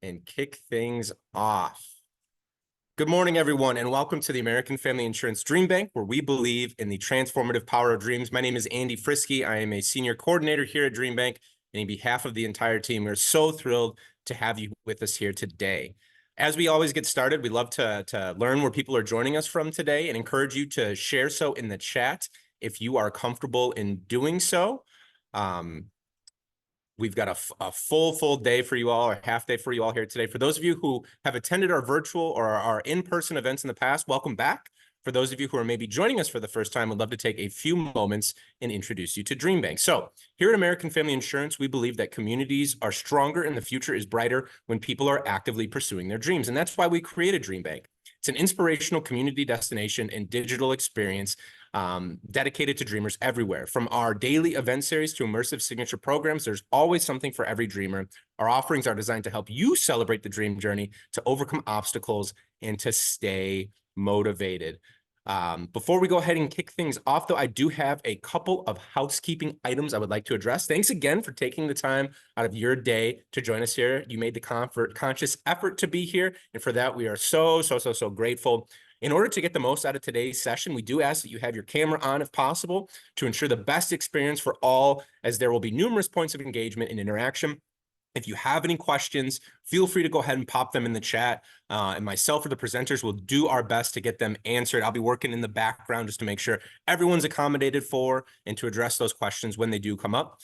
and kick things off. Good morning, everyone, and welcome to the American Family Insurance DreamBank, where we believe in the transformative power of dreams. My name is Andy Frisky. I am a senior coordinator here at DreamBank, and on behalf of the entire team, we're so thrilled to have you with us here today. As we always get started, we love to learn where people are joining us from today and encourage you to share so in the chat if you are comfortable in doing so. We've got a full day for you all, or half day for you all here today. For those of you who have attended our virtual or our in-person events in the past, welcome back. For those of you who are maybe joining us for the first time, we'd love to take a few moments and introduce you to DreamBank. So here at American Family Insurance, we believe that communities are stronger and the future is brighter when people are actively pursuing their dreams. And that's why we created DreamBank. It's an inspirational community destination and digital experience dedicated to dreamers everywhere. From our daily event series to immersive signature programs, there's always something for every dreamer. Our offerings are designed to help you celebrate the dream journey, to overcome obstacles, and to stay motivated. Before we go ahead and kick things off, though, I do have a couple of housekeeping items I would like to address. Thanks again for taking the time out of your day to join us here. You made the conscious effort to be here, and for that, we are so grateful. In order to get the most out of today's session, we do ask that you have your camera on if possible to ensure the best experience for all, as there will be numerous points of engagement and interaction. If you have any questions, feel free to go ahead and pop them in the chat, and myself or the presenters will do our best to get them answered. I'll be working in the background just to make sure everyone's accommodated for and to address those questions when they do come up.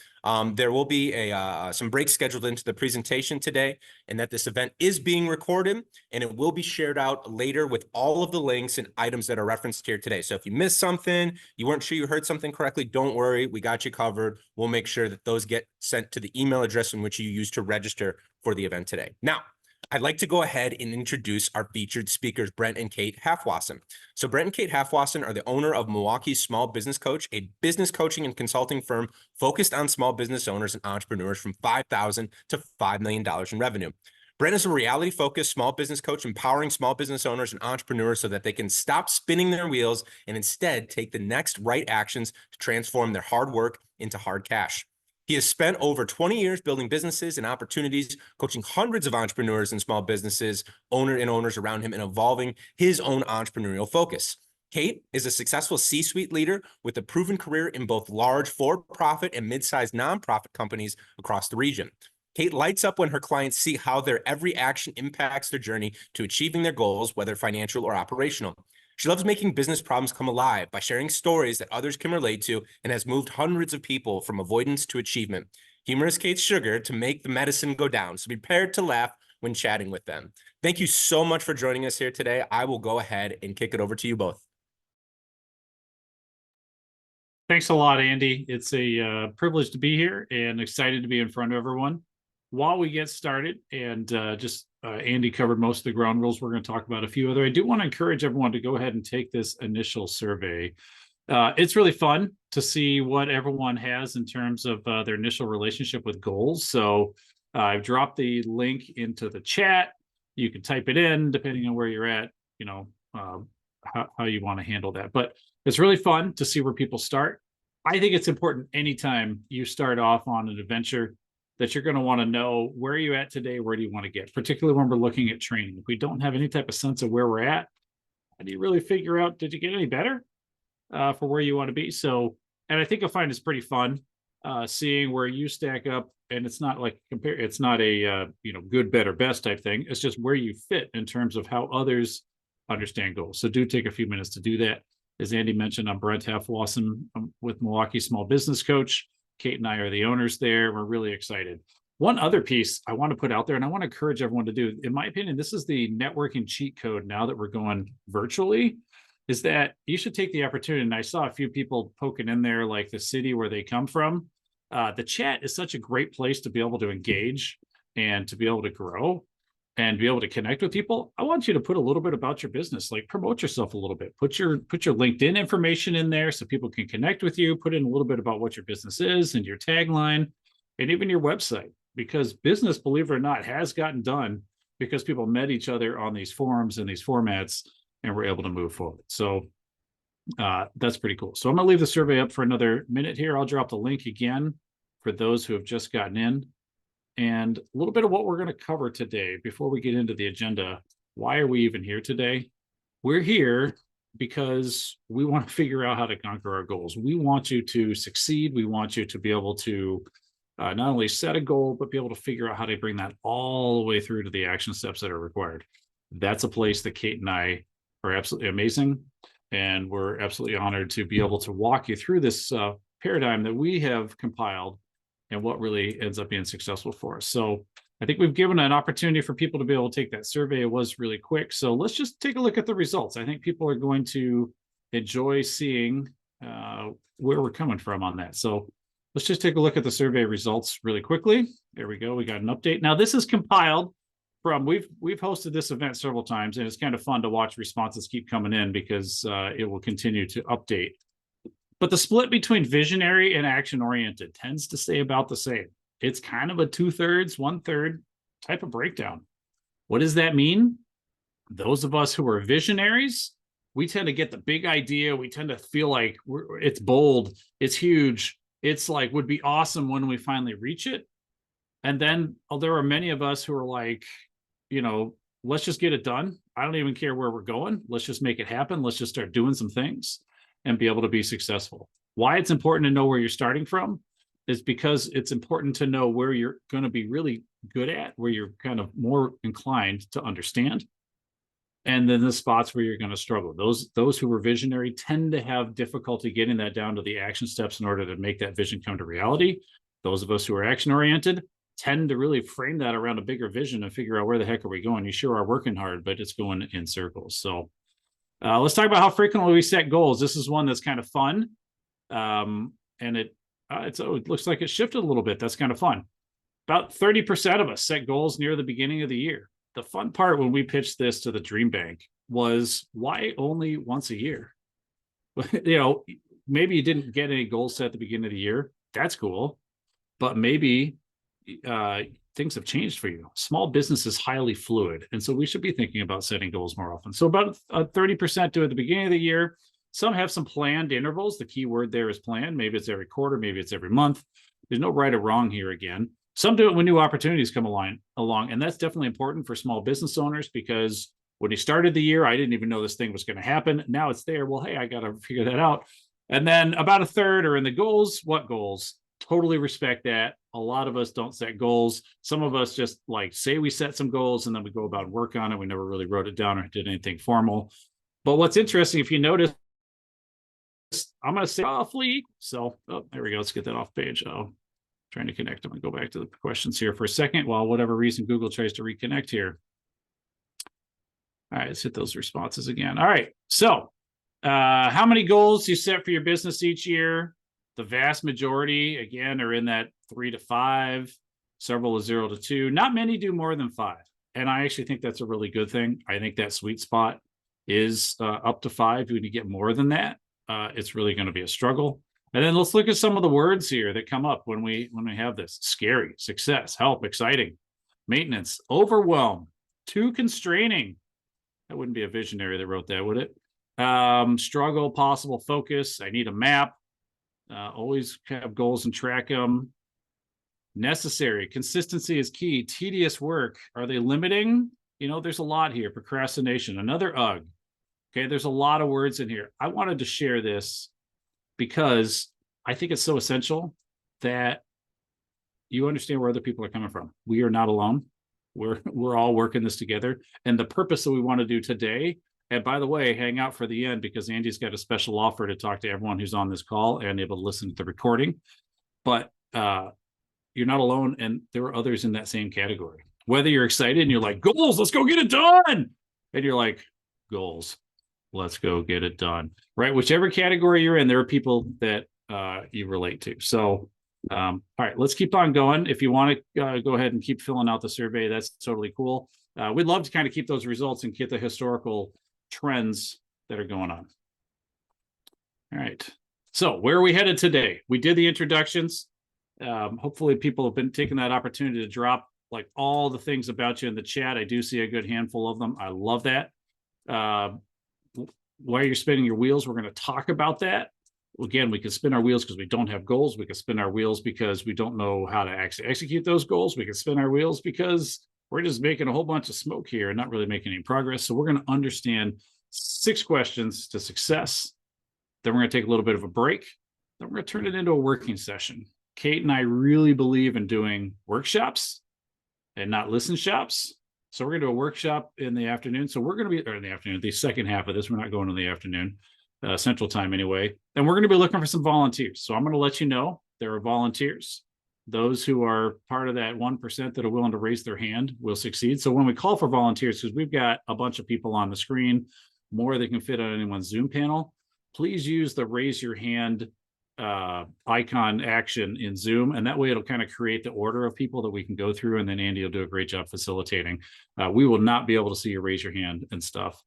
There will be some breaks scheduled into the presentation today, and that this event is being recorded, and it will be shared out later with all of the links and items that are referenced here today. So if you missed something, you weren't sure you heard something correctly, don't worry, we got you covered. We'll make sure that those get sent to the email address in which you used to register for the event today. Now, I'd like to go ahead and introduce our featured speakers, Brent and Kate Halfwassen. So Brent and Kate Halfwassen are the owner of Milwaukee's Small Business Coach, a business coaching and consulting firm focused on small business owners and entrepreneurs from $5,000 to $5 million in revenue. Brent is a reality-focused small business coach empowering small business owners and entrepreneurs so that they can stop spinning their wheels and instead take the next right actions to transform their hard work into hard cash. He has spent over 20 years building businesses and opportunities, coaching hundreds of entrepreneurs and small businesses, owners around him, and evolving his own entrepreneurial focus. Kate is a successful C-suite leader with a proven career in both large for-profit and mid-sized nonprofit companies across the region. Kate lights up when her clients see how their every action impacts their journey to achieving their goals, whether financial or operational. She loves making business problems come alive by sharing stories that others can relate to and has moved hundreds of people from avoidance to achievement. Humor is Kate's sugar to make the medicine go down, so be prepared to laugh when chatting with them. Thank you so much for joining us here today. I will go ahead and kick it over to you both. Thanks a lot, Andy. It's a privilege to be here and excited to be in front of everyone. While we get started, and Andy covered most of the ground rules, we're going to talk about a few other. I do want to encourage everyone to go ahead and take this initial survey. It's really fun to see what everyone has in terms of their initial relationship with goals. So I've dropped the link into the chat. You can type it in depending on where you're at, how you want to handle that. But it's really fun to see where people start. I think it's important anytime you start off on an adventure that you're going to want to know where are you at today, where do you want to get, particularly when we're looking at training. If we don't have any type of sense of where we're at, how do you really figure out, did you get any better for where you want to be? So, and I think you'll find it's pretty fun seeing where you stack up, and it's not like it's not a good, better, best type thing. It's just where you fit in terms of how others understand goals. So do take a few minutes to do that. As Andy mentioned, I'm Brent Halfwassen. I'm with Milwaukee Small Business Coach. Kate and I are the owners there. We're really excited. One other piece I want to put out there, and I want to encourage everyone to do, in my opinion, this is the networking cheat code now that we're going virtually, is that you should take the opportunity. And I saw a few people poking in there, like the city where they come from. The chat is such a great place to be able to engage and to be able to grow and be able to connect with people. I want you to put a little bit about your business, like promote yourself a little bit, put your LinkedIn information in there so people can connect with you, put in a little bit about what your business is and your tagline and even your website, because business, believe it or not, has gotten done because people met each other on these forums and these formats and were able to move forward. So that's pretty cool. So I'm going to leave the survey up for another minute here. I'll drop the link again for those who have just gotten in. and a little bit of what we're going to cover today before we get into the agenda. Why are we even here today? We're here because we want to figure out how to conquer our goals. We want you to succeed. We want you to be able to not only set a goal, but be able to figure out how to bring that all the way through to the action steps that are required. That's a place that Kate and I are absolutely amazing. And we're absolutely honored to be able to walk you through this paradigm that we have compiled and what really ends up being successful for us. So I think we've given an opportunity for people to be able to take that survey. It was really quick. So let's just take a look at the results. I think people are going to enjoy seeing where we're coming from on that. So let's just take a look at the survey results really quickly. There we go. We got an update. Now this is compiled from, we've hosted this event several times, and it's kind of fun to watch responses keep coming in because it will continue to update. But the split between visionary and action-oriented tends to stay about the same. It's kind of a 2/3, 1/3 type of breakdown. What does that mean? Those of us who are visionaries, we tend to get the big idea. We tend to feel like it's bold, it's huge. It's like, would be awesome when we finally reach it. And then there are many of us who are like, let's just get it done. I don't even care where we're going. Let's just make it happen. Let's just start doing some things and be able to be successful. Why it's important to know where you're starting from is because it's important to know where you're going to be really good at, where you're kind of more inclined to understand. And then the spots where you're going to struggle. Those who were visionary tend to have difficulty getting that down to the action steps in order to make that vision come to reality. Those of us who are action-oriented tend to really frame that around a bigger vision and figure out where the heck are we going. You sure are working hard, but it's going in circles. So let's talk about how frequently we set goals. This is one that's kind of fun. And it looks like it shifted a little bit. That's kind of fun. About 30% of us set goals near the beginning of the year. The fun part when we pitched this to the DreamBank was, why only once a year? Maybe you didn't get any goals set at the beginning of the year. That's cool. But maybe things have changed for you. Small business is highly fluid. And so we should be thinking about setting goals more often. So about 30% do it at the beginning of the year. Some have some planned intervals. The key word there is planned. Maybe it's every quarter, maybe it's every month. There's no right or wrong here again. Some do it when new opportunities come along. And that's definitely important for small business owners, because when you started the year, I didn't even know this thing was going to happen. Now it's there. Well, hey, I got to figure that out. And then about a third are in the goals. What goals? Totally respect that. A lot of us don't set goals. Some of us just say we set some goals and then we go about and work on it. We never really wrote it down or did anything formal. But what's interesting, if you notice, I'm going to say roughly. So, there we go. Let's get that off page. Trying to connect them and go back to the questions here for a second while whatever reason Google tries to reconnect here. All right, let's hit those responses again. All right, so how many goals you set for your business each year? The vast majority, again, are in that 3 to 5, several is 0 to 2. Not many do more than 5. And I actually think that's a really good thing. I think that sweet spot is up to 5. When you get more than that, it's really going to be a struggle. And then let's look at some of the words here that come up when we have this. Scary, success, help, exciting, maintenance, overwhelm, too constraining. That wouldn't be a visionary that wrote that, would it? Struggle, possible, focus. I need a map. Always have goals and track them. Necessary, consistency is key. Tedious work. Are they limiting? There's a lot here. Procrastination, another UG. Okay, there's a lot of words in here. I wanted to share this because I think it's so essential that you understand where other people are coming from. We are not alone. We're all working this together. And the purpose that we want to do today, and by the way, hang out for the end because Andy's got a special offer to talk to everyone who's on this call and able to listen to the recording. But you're not alone, and there are others in that same category. Whether you're excited and you're like, goals, let's go get it done. And you're like, goals, let's go get it done. Right? Whichever category you're in, there are people that you relate to. So, all right, let's keep on going. If you want to go ahead and keep filling out the survey, that's totally cool. We'd love to kind of keep those results and get the historical trends that are going on. All right. So where are we headed today? We did the introductions. Hopefully people have been taking that opportunity to drop all the things about you in the chat. I do see a good handful of them. I love that. While you're spinning your wheels, we're going to talk about that. Again, we can spin our wheels because we don't have goals. We can spin our wheels because we don't know how to actually execute those goals. We can spin our wheels because we're just making a whole bunch of smoke here and not really making any progress. So we're going to understand 6 questions to success. Then we're going to take a little bit of a break. Then we're going to turn it into a working session. Kate and I really believe in doing workshops and not listen shops. So we're going to do a workshop in the afternoon. So we're going to be, or in the afternoon, the second half of this, we're not going in the afternoon, Central Time anyway. And we're going to be looking for some volunteers. So I'm going to let you know there are volunteers. Those who are part of that 1% that are willing to raise their hand will succeed. So when we call for volunteers, because we've got a bunch of people on the screen, more than can fit on anyone's Zoom panel, please use the raise your hand icon action in Zoom, and that way it'll kind of create the order of people that we can go through, and then Andy will do a great job facilitating. We will not be able to see you raise your hand and stuff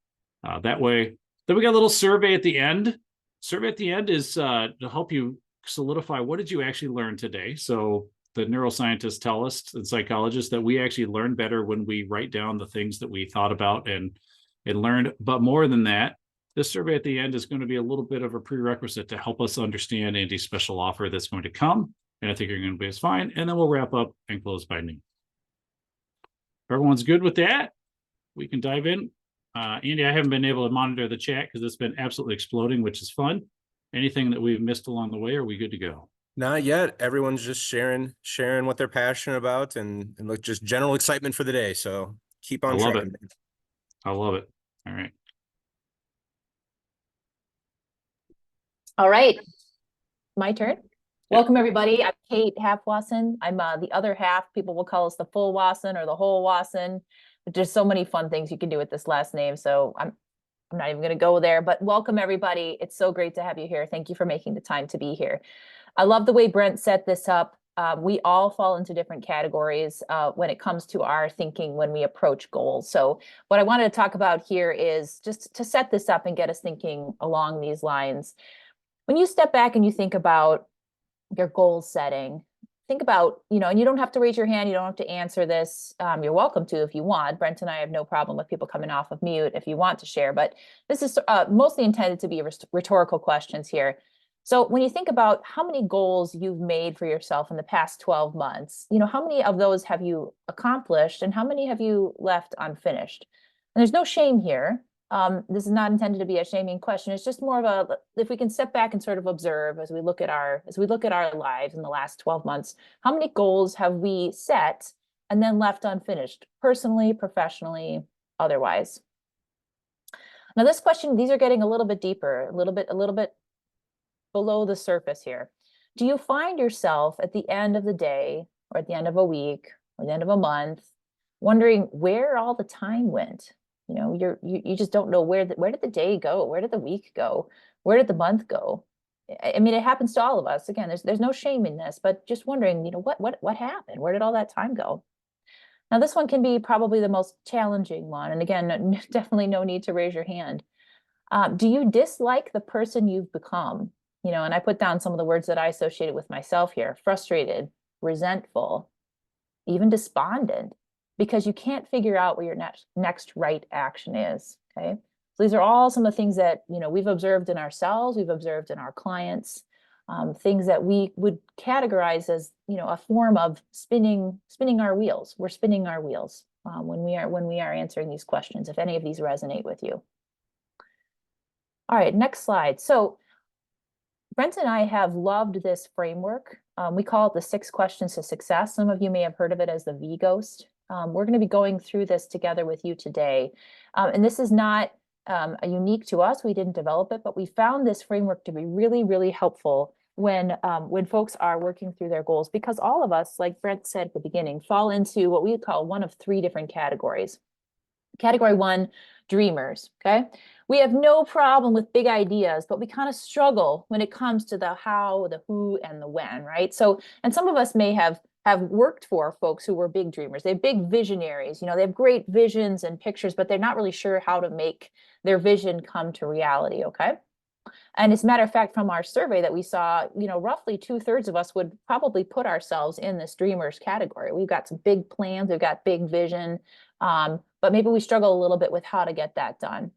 that way. Then we got a little survey at the end. Survey at the end is to help you solidify what did you actually learn today. So the neuroscientists tell us and psychologists that we actually learn better when we write down the things that we thought about and learned. But more than that, this survey at the end is going to be a little bit of a prerequisite to help us understand Andy's special offer that's going to come. And I think you're going to be as fine. And then we'll wrap up and close by noon. If everyone's good with that, we can dive in. Andy, I haven't been able to monitor the chat because it's been absolutely exploding, which is fun. Anything that we've missed along the way, are we good to go? Not yet. Everyone's just sharing what they're passionate about and look, just general excitement for the day. So keep on trucking. I love it. All right. All right, my turn. Welcome, everybody. I'm Kate Halfwassen. I'm the other half. People will call us the full Wasson or the whole Wasson. But there's so many fun things you can do with this last name, so I'm not even going to go there. But welcome, everybody. It's so great to have you here. Thank you for making the time to be here. I love the way Brent set this up. We all fall into different categories when it comes to our thinking when we approach goals. So what I wanted to talk about here is just to set this up and get us thinking along these lines. When you step back and you think about your goal setting, think about, and you don't have to raise your hand. You don't have to answer this. You're welcome to if you want. Brent and I have no problem with people coming off of mute if you want to share, but this is mostly intended to be rhetorical questions here. So when you think about how many goals you've made for yourself in the past 12 months, how many of those have you accomplished and how many have you left unfinished? And there's no shame here. This is not intended to be a shaming question. It's just more of if we can step back and sort of observe as we look at our lives in the last 12 months, how many goals have we set and then left unfinished, personally, professionally, otherwise? Now this question, these are getting a little bit deeper, a little bit below the surface here. Do you find yourself at the end of the day or at the end of a week or the end of a month wondering where all the time went? You just don't know where did the day go? Where did the week go? Where did the month go? I mean, it happens to all of us. Again, there's no shame in this, but just wondering, what happened? Where did all that time go? Now, this one can be probably the most challenging one. And again, definitely no need to raise your hand. Do you dislike the person you've become? And I put down some of the words that I associated with myself here: frustrated, resentful, even despondent, because you can't figure out what your next right action is, okay? So these are all some of the things that, we've observed in ourselves, we've observed in our clients, things that we would categorize as, a form of spinning our wheels. We're spinning our wheels when we are answering these questions, if any of these resonate with you. All right, next slide. So Brent and I have loved this framework. We call it the 6 questions to success. Some of you may have heard of it as the VGOST. We're going to be going through this together with you today. And this is not unique to us. We didn't develop it, but we found this framework to be really, really helpful when folks are working through their goals, because all of us, like Brent said at the beginning, fall into what we call one of 3 different categories. Category 1, dreamers, okay? We have no problem with big ideas, but we kind of struggle when it comes to the how, the who, and the when, right? So, and some of us may have worked for folks who were big dreamers. They're big visionaries. They have great visions and pictures, but they're not really sure how to make their vision come to reality, okay? And as a matter of fact, from our survey that we saw, roughly 2/3 of us would probably put ourselves in this dreamers category. We've got some big plans, we've got big vision, but maybe we struggle a little bit with how to get that done.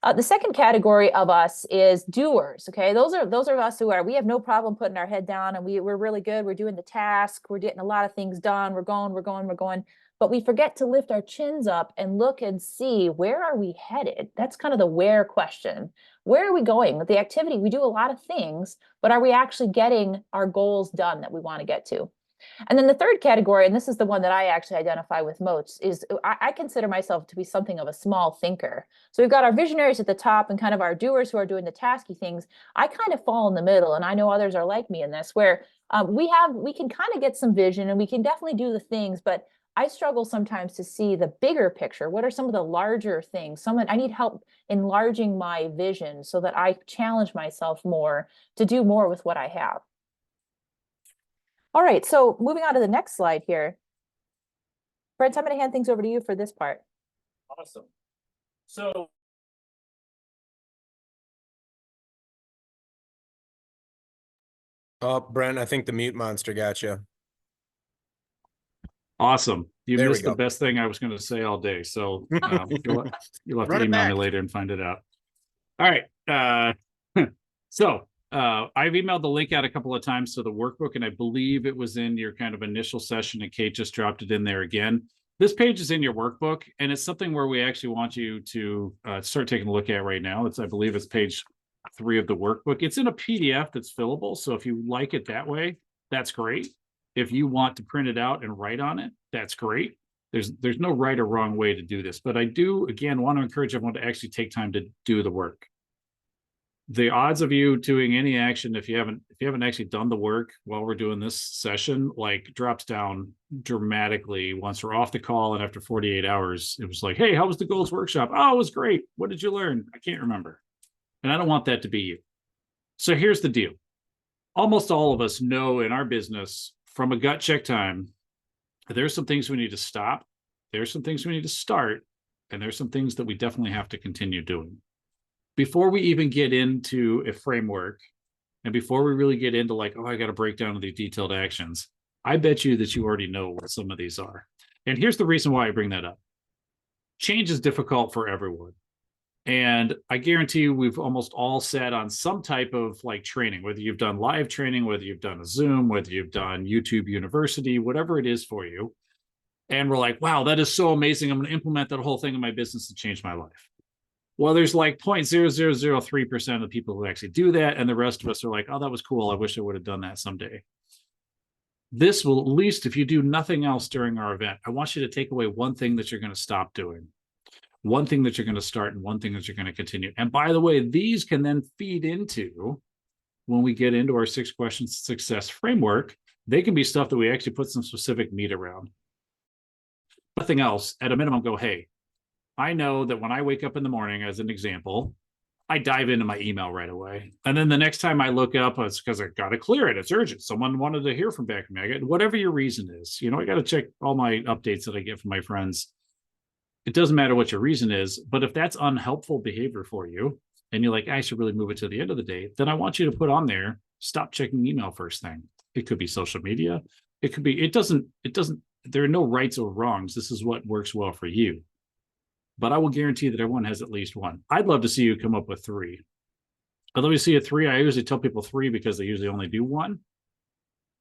The second category of us is doers. Okay, those are us who we have no problem putting our head down, and we're really good. We're doing the task. We're getting a lot of things done. We're going. But we forget to lift our chins up and look and see, where are we headed? That's kind of the where question. Where are we going with the activity? We do a lot of things, but are we actually getting our goals done that we want to get to? And then the third category, and this is the one that I actually identify with most, is I consider myself to be something of a small thinker. So we've got our visionaries at the top and kind of our doers who are doing the tasky things. I kind of fall in the middle, and I know others are like me in this, where we can kind of get some vision and we can definitely do the things, but I struggle sometimes to see the bigger picture. What are some of the larger things? I need help enlarging my vision so that I challenge myself more to do more with what I have. All right, so moving on to the next slide here. Brent, I'm going to hand things over to you for this part. Awesome. So Brent, I think the mute monster got you. awesome. You There we missed the go. best thing I was going to say all day. So you'll have Run to it email me back. later and find it out. All right. So I've emailed the link out a couple of times to the workbook, and I believe it was in your kind of initial session, and Kate just dropped it in there again. This page is in your workbook, and it's something where we actually want you to start taking a look at right now. I believe it's page 3 of the workbook. It's in a PDF that's fillable, so if you like it that way, that's great. If you want to print it out and write on it, that's great. There's no right or wrong way to do this, but I do, again, want to encourage everyone to actually take time to do the work. The odds of you doing any action, if you haven't actually done the work while we're doing this session, like, drops down dramatically once we're off the call. And after 48 hours, it was like, hey, how was the goals workshop? Oh, it was great. What did you learn? I can't remember. And I don't want that to be you. So here's the deal. Almost all of us know in our business from a gut check time, there's some things we need to stop. There's some things we need to start. And there's some things that we definitely have to continue doing. Before we even get into a framework, and before we really get into like, oh, I got to break down the detailed actions, I bet you that you already know what some of these are. And here's the reason why I bring that up. Change is difficult for everyone. And I guarantee you, we've almost all sat on some type of like training, whether you've done live training, whether you've done a Zoom, whether you've done YouTube University, whatever it is for you. And we're like, wow, that is so amazing. I'm going to implement that whole thing in my business to change my life. Well, there's like 0.0003% of the people who actually do that. And the rest of us are like, oh, that was cool. I wish I would have done that someday. This will, at least if you do nothing else during our event, I want you to take away one thing that you're going to stop doing, one thing that you're going to start, and one thing that you're going to continue. And by the way, these can then feed into, when we get into our 6 questions success framework, they can be stuff that we actually put some specific meat around. Nothing else, at a minimum, go, hey, I know that when I wake up in the morning, as an example, I dive into my email right away. And then the next time I look up, it's because I got to clear it. It's urgent. Someone wanted to hear from back from me. Whatever your reason is, I got to check all my updates that I get from my friends. It doesn't matter what your reason is, but if that's unhelpful behavior for you, and you're like, I should really move it to the end of the day, then I want you to put on there, stop checking email first thing. It could be social media. It could be, there are no rights or wrongs. This is what works well for you. But I will guarantee that everyone has at least one. I'd love to see you come up with 3. I'd love to see a 3. I usually tell people 3 because they usually only do 1.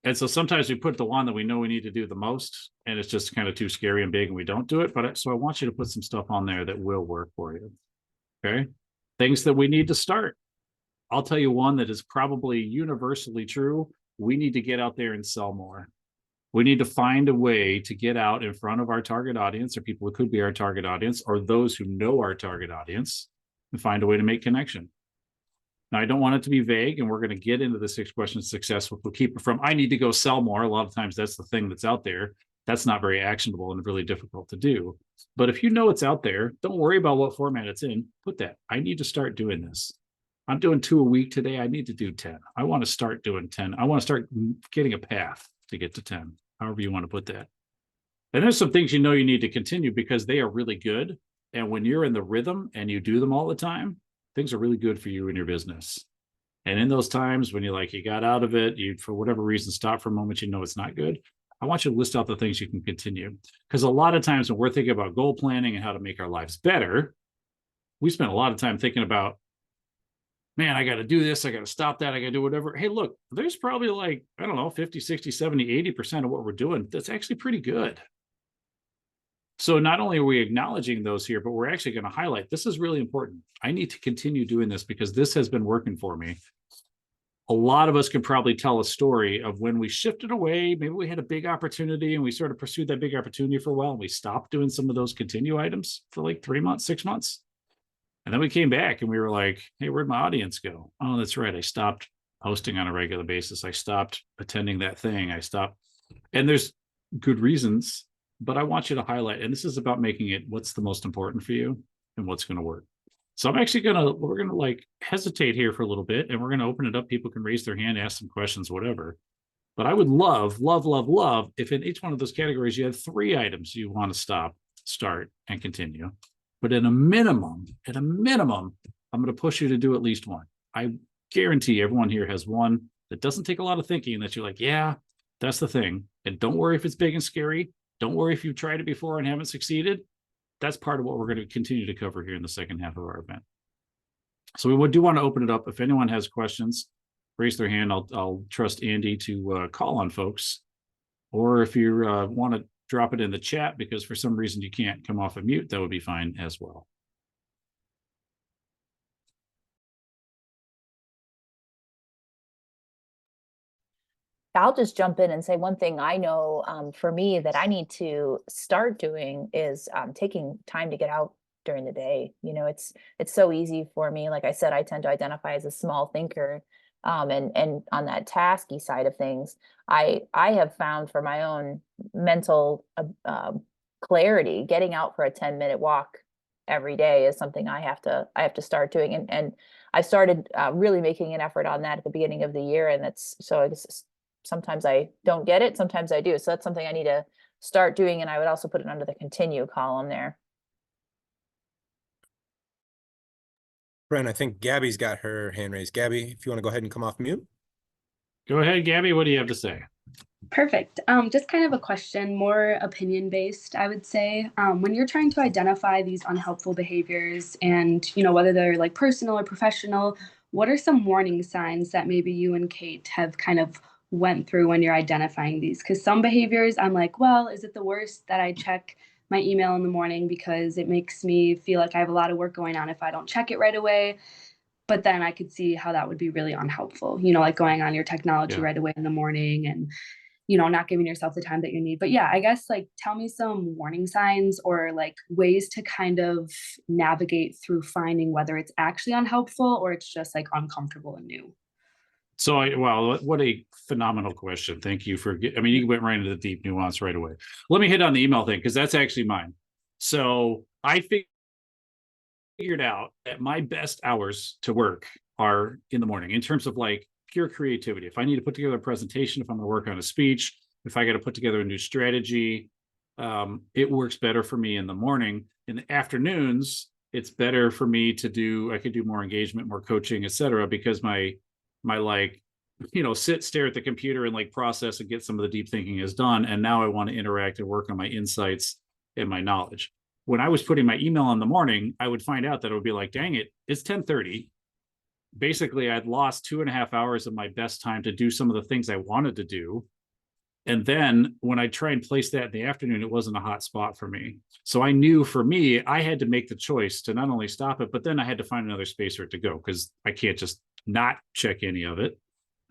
And so sometimes we put the one that we know we need to do the most, and it's just kind of too scary and big and we don't do it. But so I want you to put some stuff on there that will work for you. Okay. Things that we need to start. I'll tell you one that is probably universally true. We need to get out there and sell more. We need to find a way to get out in front of our target audience, or people who could be our target audience, or those who know our target audience, and find a way to make connection. Now, I don't want it to be vague, and we're going to get into the 6 questions of success. We'll keep it from, I need to go sell more. A lot of times that's the thing that's out there. That's not very actionable and really difficult to do. But if you know it's out there, don't worry about what format it's in. Put that, I need to start doing this. I'm doing 2 a week today. I need to do 10. I want to start doing 10. I want to start getting a path to get to 10, however you want to put that. And there's some things you need to continue because they are really good. And when you're in the rhythm and you do them all the time, things are really good for you in your business. And in those times when you got out of it, you, for whatever reason, stop for a moment, it's not good. I want you to list out the things you can continue. Because a lot of times when we're thinking about goal planning and how to make our lives better, we spent a lot of time thinking about, man, I got to do this. I got to stop that. I got to do whatever. Hey, look, there's probably like, I don't know, 50, 60, 70, 80% of what we're doing that's actually pretty good. So not only are we acknowledging those here, but we're actually going to highlight, this is really important. I need to continue doing this because this has been working for me. A lot of us can probably tell a story of when we shifted away. Maybe we had a big opportunity and we sort of pursued that big opportunity for a while. And we stopped doing some of those continue items for like 3 months, 6 months. And then we came back and we were like, hey, where'd my audience go? Oh, that's right. I stopped posting on a regular basis. I stopped attending that thing. I stopped. And there's good reasons, but I want you to highlight, and this is about making it what's the most important for you and what's going to work. So I'm actually we're going to like hesitate here for a little bit, and we're going to open it up. People can raise their hand, ask some questions, whatever. But I would love if in each one of those categories you had 3 items you want to stop, start, and continue. But at a minimum, I'm going to push you to do at least one. I guarantee everyone here has one that doesn't take a lot of thinking, that you're like, yeah, that's the thing. And don't worry if it's big and scary. Don't worry if you've tried it before and haven't succeeded. That's part of what we're going to continue to cover here in the second half of our event. So we do want to open it up. If anyone has questions, raise their hand. I'll trust Andy to call on folks. Or if you want to drop it in the chat because for some reason you can't come off of mute, that would be fine as well. I'll just jump in and say one thing I know for me that I need to start doing is taking time to get out during the day. You know, it's so easy for me. Like I said, I tend to identify as a small thinker. And on that tasky side of things, I have found for my own mental clarity, getting out for a 10-minute walk every day is something I have to start doing. And I started really making an effort on that at the beginning of the year. And sometimes I don't get it. Sometimes I do. So that's something I need to start doing. And I would also put it under the continue column there. Brent, I think Gabby's got her hand raised. Gabby, if you want to go ahead and come off mute. Go ahead, Gabby. What do you have to say? Perfect. Just kind of a question, more opinion based, I would say. When you're trying to identify these unhelpful behaviors and, you know, whether they're like personal or professional, what are some warning signs that maybe you and Kate have kind of went through when you're identifying these? Because some behaviors I'm like, well, is it the worst that I check my email in the morning because it makes me feel like I have a lot of work going on if I don't check it right away? But then I could see how that would be really unhelpful, you know, like going on your technology right away in the morning and, you know, not giving yourself the time that you need. But yeah, I guess like tell me some warning signs or like ways to kind of navigate through finding whether it's actually unhelpful or it's just like uncomfortable and new. So, wow, what a phenomenal question. Thank you for, I mean, you went right into the deep nuance right away. Let me hit on the email thing, because that's actually mine. So I figured out that my best hours to work are in the morning in terms of like pure creativity. If I need to put together a presentation, if I'm going to work on a speech, if I got to put together a new strategy, it works better for me in the morning. In the afternoons, it's better for me to do, I could do more engagement, more coaching, et cetera, because my like, you know, stare at the computer and like process and get some of the deep thinking is done. And now I want to interact and work on my insights and my knowledge. When I was putting my email in the morning, I would find out that it would be like, dang it, it's 10:30. Basically, I'd lost 2.5 hours of my best time to do some of the things I wanted to do. And then when I try and place that in the afternoon, it wasn't a hot spot for me. So I knew for me, I had to make the choice to not only stop it, but then I had to find another space for it to go, because I can't just not check any of it.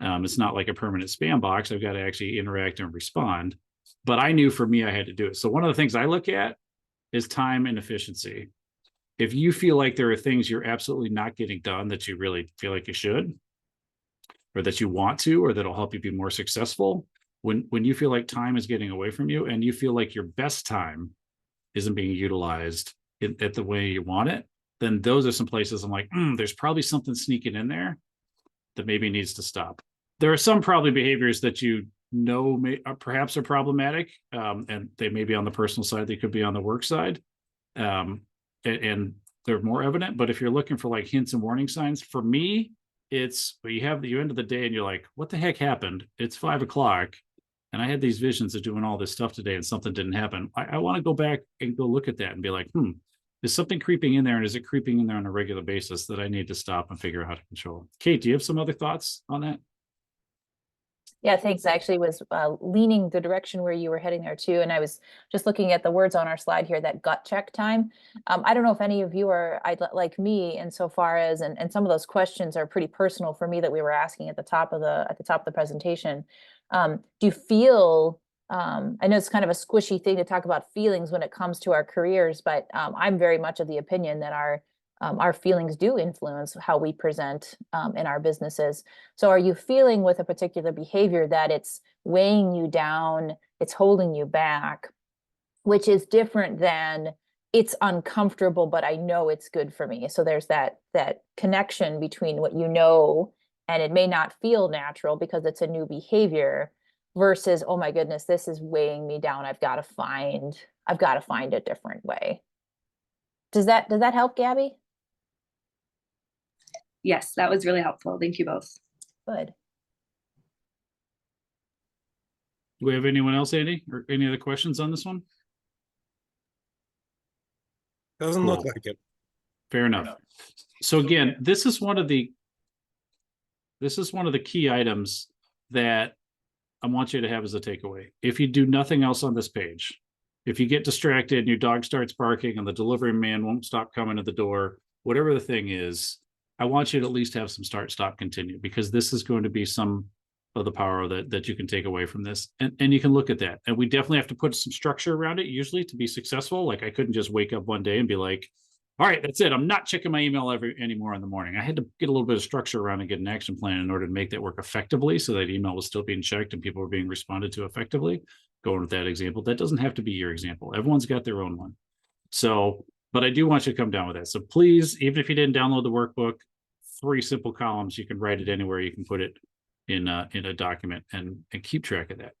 It's not like a permanent spam box. I've got to actually interact and respond. But I knew for me, I had to do it. So one of the things I look at is time and efficiency. If you feel like there are things you're absolutely not getting done that you really feel like you should, or that you want to, or that'll help you be more successful, when you feel like time is getting away from you and you feel like your best time isn't being utilized at the way you want it, then those are some places I'm like, there's probably something sneaking in there that maybe needs to stop. There are some probably behaviors that you know perhaps are problematic, and they may be on the personal side, they could be on the work side, and they're more evident. But if you're looking for like hints and warning signs, for me, it's you have the end of the day and you're like, what the heck happened? It's 5 o'clock. And I had these visions of doing all this stuff today and something didn't happen. I want to go back and go look at that and be like, is something creeping in there, and is it creeping in there on a regular basis that I need to stop and figure out how to control? Kate, do you have some other thoughts on that? Yeah, thanks. I actually was leaning the direction where you were heading there too. And I was just looking at the words on our slide here, that gut check time. I don't know if any of you are like me insofar as, and some of those questions are pretty personal for me that we were asking at the top of the presentation. Do you feel, I know it's kind of a squishy thing to talk about feelings when it comes to our careers, but I'm very much of the opinion that our feelings do influence how we present in our businesses. So are you feeling with a particular behavior that it's weighing you down, it's holding you back, which is different than it's uncomfortable, but I know it's good for me. So there's that connection between what you know, and it may not feel natural because it's a new behavior, versus, oh my goodness, this is weighing me down. I've got to find a different way. Does that help, Gabby? Yes, that was really helpful. Thank you both. Good. Do we have anyone else, Andy, or any other questions on this one? Doesn't Cool. look like it. Fair enough. So again, this is one of the key items that I want you to have as a takeaway. If you do nothing else on this page, if you get distracted and your dog starts barking and the delivery man won't stop coming to the door, whatever the thing is, I want you to at least have some start, stop, continue, because this is going to be some of the power that you can take away from this. And you can look at that. And we definitely have to put some structure around it usually to be successful. Like I couldn't just wake up one day and be like, all right, that's it. I'm not checking my email anymore in the morning. I had to get a little bit of structure around and get an action plan in order to make that work effectively, so that email was still being checked and people were being responded to effectively. Going with that example, that doesn't have to be your example. Everyone's got their own one. So, but I do want you to come down with that. So please, even if you didn't download the workbook, 3 simple columns, you can write it anywhere. You can put it in a document and keep track of that.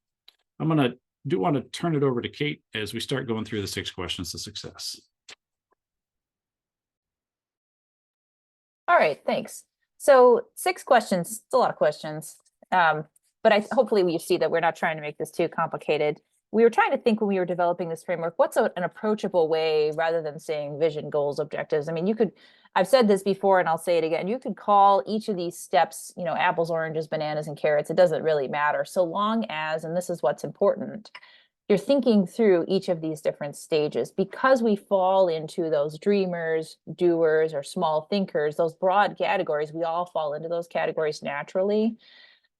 I'm want to turn it over to Kate as we start going through the 6 questions to success. All right, thanks. So 6 questions, it's a lot of questions. But hopefully we see that we're not trying to make this too complicated. We were trying to think when we were developing this framework, what's an approachable way rather than saying vision, goals, objectives. I mean, I've said this before and I'll say it again, you could call each of these steps, apples, oranges, bananas, and carrots. It doesn't really matter, so long as, and this is what's important, you're thinking through each of these different stages, because we fall into those dreamers, doers, or small thinkers, those broad categories. We all fall into those categories naturally.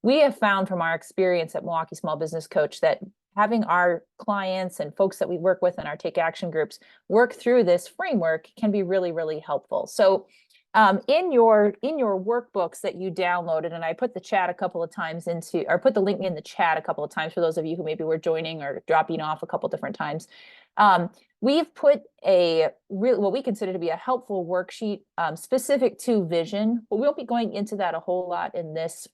We have found from our experience at Milwaukee Small Business Coach that having our clients and folks that we work with in our Take Action groups work through this framework can be really, really helpful. So in your workbooks that you downloaded, and I put the chat a couple of times put the link in the chat a couple of times for those of you who maybe were joining or dropping off a couple different times. We've put what we consider to be a helpful worksheet specific to vision, but we won't be going into that a whole lot in this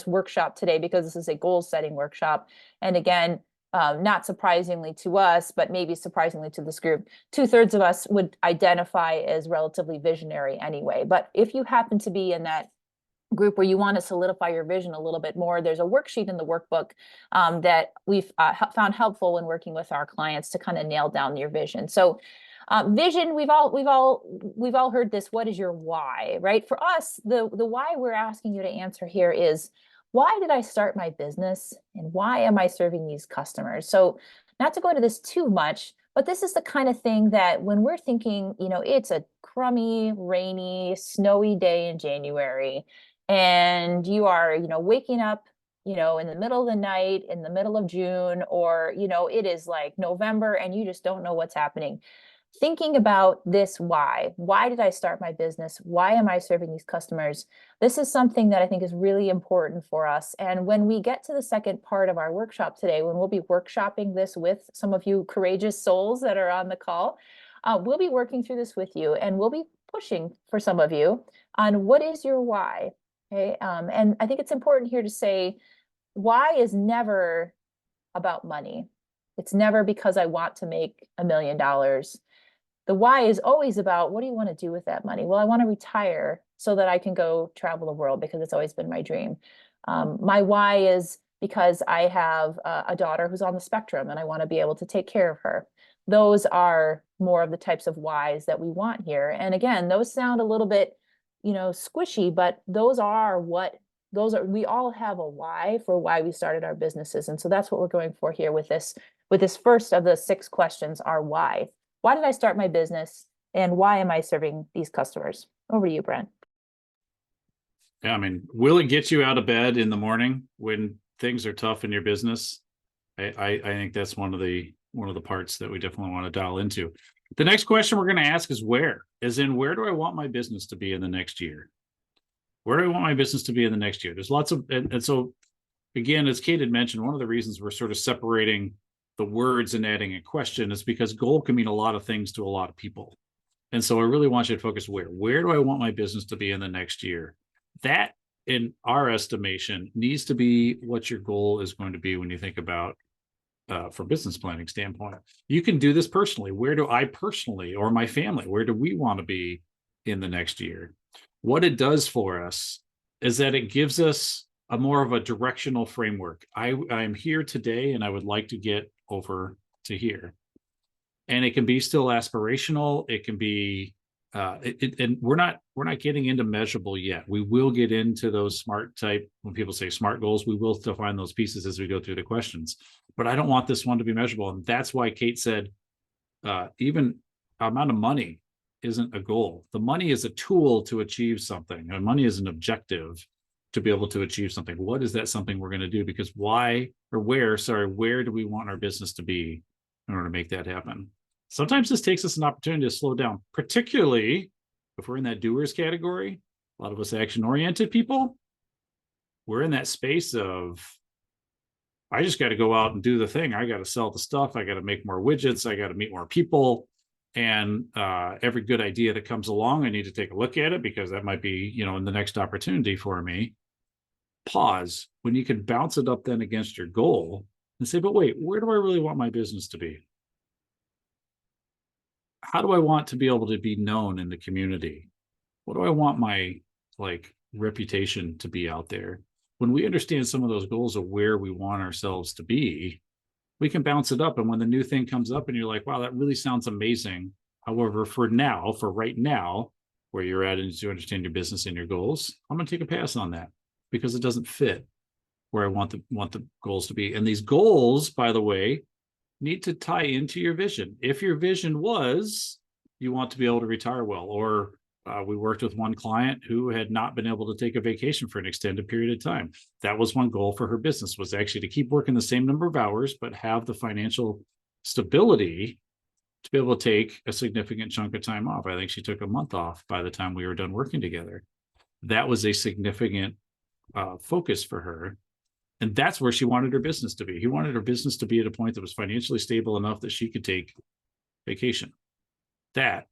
workshop today, because this is a goal setting workshop. And again, not surprisingly to us, but maybe surprisingly to this group, 2/3 of us would identify as relatively visionary anyway. But if you happen to be in that group where you want to solidify your vision a little bit more, there's a worksheet in the workbook that we've found helpful when working with our clients to kind of nail down your vision. So vision, we've all heard this. What is your why, right? For us, the why we're asking you to answer here is, why did I start my business, and why am I serving these customers? So not to go into this too much, but this is the kind of thing that when we're thinking, it's a crummy, rainy, snowy day in January, and you are, waking up, in the middle of the night, in the middle of June, or, it is like November and you just don't know what's happening. Thinking about this why did I start my business? Why am I serving these customers? This is something that I think is really important for us. And when we get to the second part of our workshop today, when we'll be workshopping this with some of you courageous souls that are on the call, we'll be working through this with you, and we'll be pushing for some of you on what is your why. Okay. And I think it's important here to say, why is never about money. It's never because I want to make $1 million. The why is always about, what do you want to do with that money? Well, I want to retire so that I can go travel the world, because it's always been my dream. My why is because I have a daughter who's on the spectrum and I want to be able to take care of her. Those are more of the types of whys that we want here. And again, those sound a little bit, squishy, but we all have a why for why we started our businesses. And so that's what we're going for here with this first of the 6 questions are why. Why did I start my business? And why am I serving these customers? Over to you, Brent. Yeah, I mean, will it get you out of bed in the morning when things are tough in your business? I think that's one of the parts that we definitely want to dial into. The next question we're going to ask is where? As in, where do I want my business to be in the next year? Where do I want my business to be in the next year? There's lots of, and so again, as Kate had mentioned, one of the reasons we're sort of separating the words and adding a question is because goal can mean a lot of things to a lot of people. And so I really want you to focus where do I want my business to be in the next year? That, in our estimation, needs to be what your goal is going to be when you think about from business planning standpoint. You can do this personally. Where do I personally, or my family, where do we want to be in the next year? What it does for us is that it gives us a more of a directional framework. I'm here today and I would like to get over to here. And it can be still aspirational. It can be and we're not getting into measurable yet. We will get into those SMART type, when people say SMART goals, we will define those pieces as we go through the questions. But I don't want this one to be measurable. And that's why Kate said, even amount of money isn't a goal. The money is a tool to achieve something. And money is an objective to be able to achieve something. What is that something we're going to do? Because where do we want our business to be in order to make that happen? Sometimes this takes us an opportunity to slow down, particularly if we're in that doers category. A lot of us action-oriented people, we're in that space of, I just got to go out and do the thing. I got to sell the stuff. I got to make more widgets. I got to meet more people. And every good idea that comes along, I need to take a look at it because that might be, in the next opportunity for me. Pause. When you can bounce it up then against your goal and say, but wait, where do I really want my business to be? How do I want to be able to be known in the community? What do I want my reputation to be out there? When we understand some of those goals of where we want ourselves to be, we can bounce it up. And when the new thing comes up and you're like, wow, that really sounds amazing. However, for right now, where you're at and you understand your business and your goals, I'm going to take a pass on that because it doesn't fit where I want the goals to be. And these goals, by the way, need to tie into your vision. If your vision was you want to be able to retire well, or we worked with one client who had not been able to take a vacation for an extended period of time. That was one goal for her business, was actually to keep working the same number of hours, but have the financial stability to be able to take a significant chunk of time off. I think she took a month off by the time we were done working together. That was a significant focus for her. And that's where she wanted her business to be. He wanted her business to be at a point that was financially stable enough that she could take vacation. That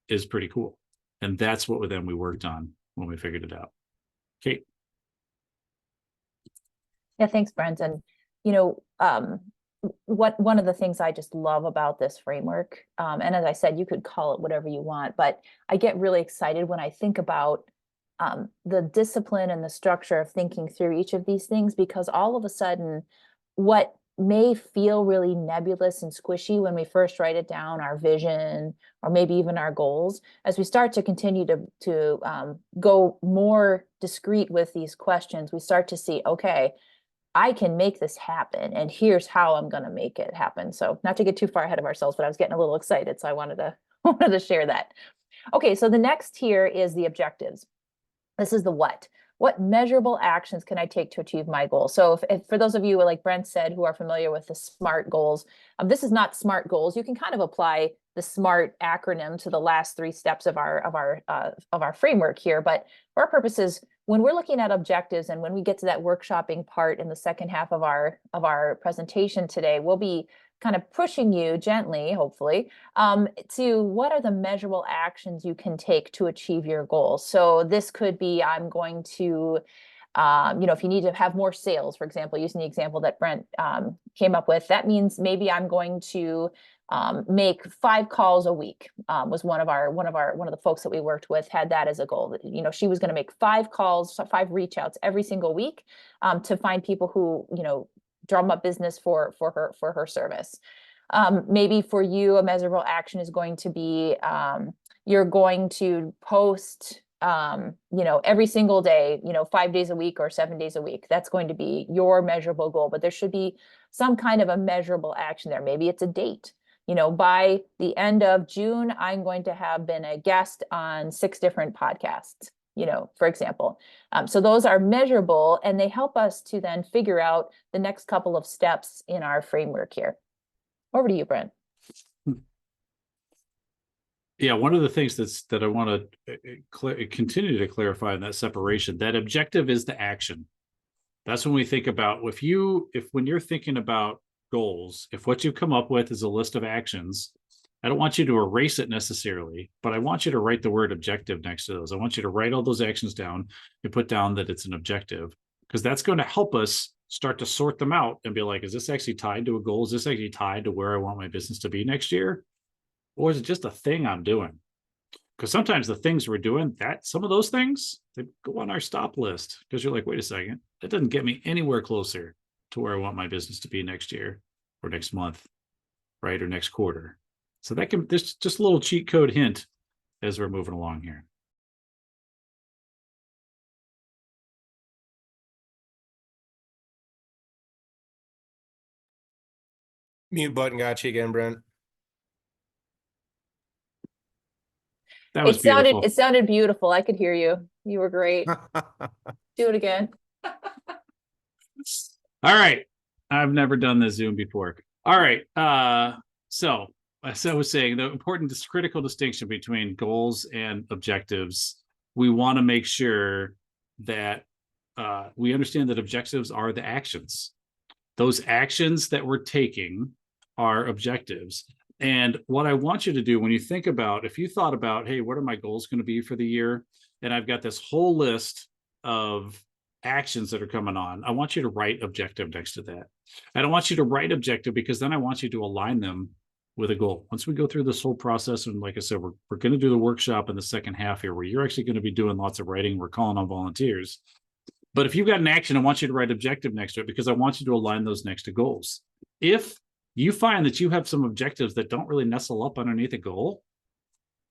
is pretty cool. And that's what we worked on when we figured it out. Kate. Yeah, thanks, Brent. And, one of the things I just love about this framework, and as I said, you could call it whatever you want, but I get really excited when I think about the discipline and the structure of thinking through each of these things, because all of a sudden, what may feel really nebulous and squishy when we first write it down, our vision, or maybe even our goals, as we start to continue to go more discreet with these questions, we start to see, okay, I can make this happen, and here's how I'm going to make it happen. So not to get too far ahead of ourselves, but I was getting a little excited, so I wanted to share that. Okay, so the next here is the objectives. This is the what. What measurable actions can I take to achieve my goal? So if for those of you, like Brent said, who are familiar with the SMART goals, this is not SMART goals. You can kind of apply the SMART acronym to the last 3 steps of our framework here. But for our purposes, when we're looking at objectives and when we get to that workshopping part in the second half of our presentation today, we'll be kind of pushing you gently, hopefully, to what are the measurable actions you can take to achieve your goals. So this could be, I'm going to, if you need to have more sales, for example, using the example that Brent came up with, that means maybe I'm going to make 5 calls a week. Was one of the folks that we worked with had that as a goal. That, you know, she was going to make 5 calls, 5 reach outs every single week, to find people who, you know, drum up business for her service. Maybe for you, a measurable action is going to be, you're going to post, you know, every single day, you know, 5 days a week or 7 days a week. That's going to be your measurable goal, but there should be some kind of a measurable action there. Maybe it's a date. You know, by the end of June, I'm going to have been a guest on 6 different podcasts, you know, for example. So those are measurable, and they help us to then figure out the next couple of steps in our framework here. Over to you, Brent. Yeah, one of the things that I want to continue to clarify in that separation, that objective is the action. That's when we think about, when you're thinking about goals, if what you come up with is a list of actions, I don't want you to erase it necessarily, but I want you to write the word objective next to those. I want you to write all those actions down and put down that it's an objective, because that's going to help us start to sort them out and be like, is this actually tied to a goal? Is this actually tied to where I want my business to be next year? Or is it just a thing I'm doing? Because sometimes the things we're doing, some of those things, they go on our stop list, because you're like, wait a second, that doesn't get me anywhere closer to where I want my business to be next year or next month, right? Or next quarter. So there's just a little cheat code hint as we're moving along here. Mute button got you again, Brent. That was beautiful. It sounded beautiful. I could hear you. You were great. Do it again. All right. I've never done this Zoom before. All right. So as I was saying, the important critical distinction between goals and objectives, we want to make sure that we understand that objectives are the actions. Those actions that we're taking are objectives. And what I want you to do when you think about, if you thought about, hey, what are my goals going to be for the year? And I've got this whole list of actions that are coming on. I want you to write objective next to that. I don't want you to write objective, because then I want you to align them with a goal. Once we go through this whole process, and like I said, we're going to do the workshop in the second half here, where you're actually going to be doing lots of writing. We're calling on volunteers. But if you've got an action, I want you to write objective next to it, because I want you to align those next to goals. If you find that you have some objectives that don't really nestle up underneath a goal,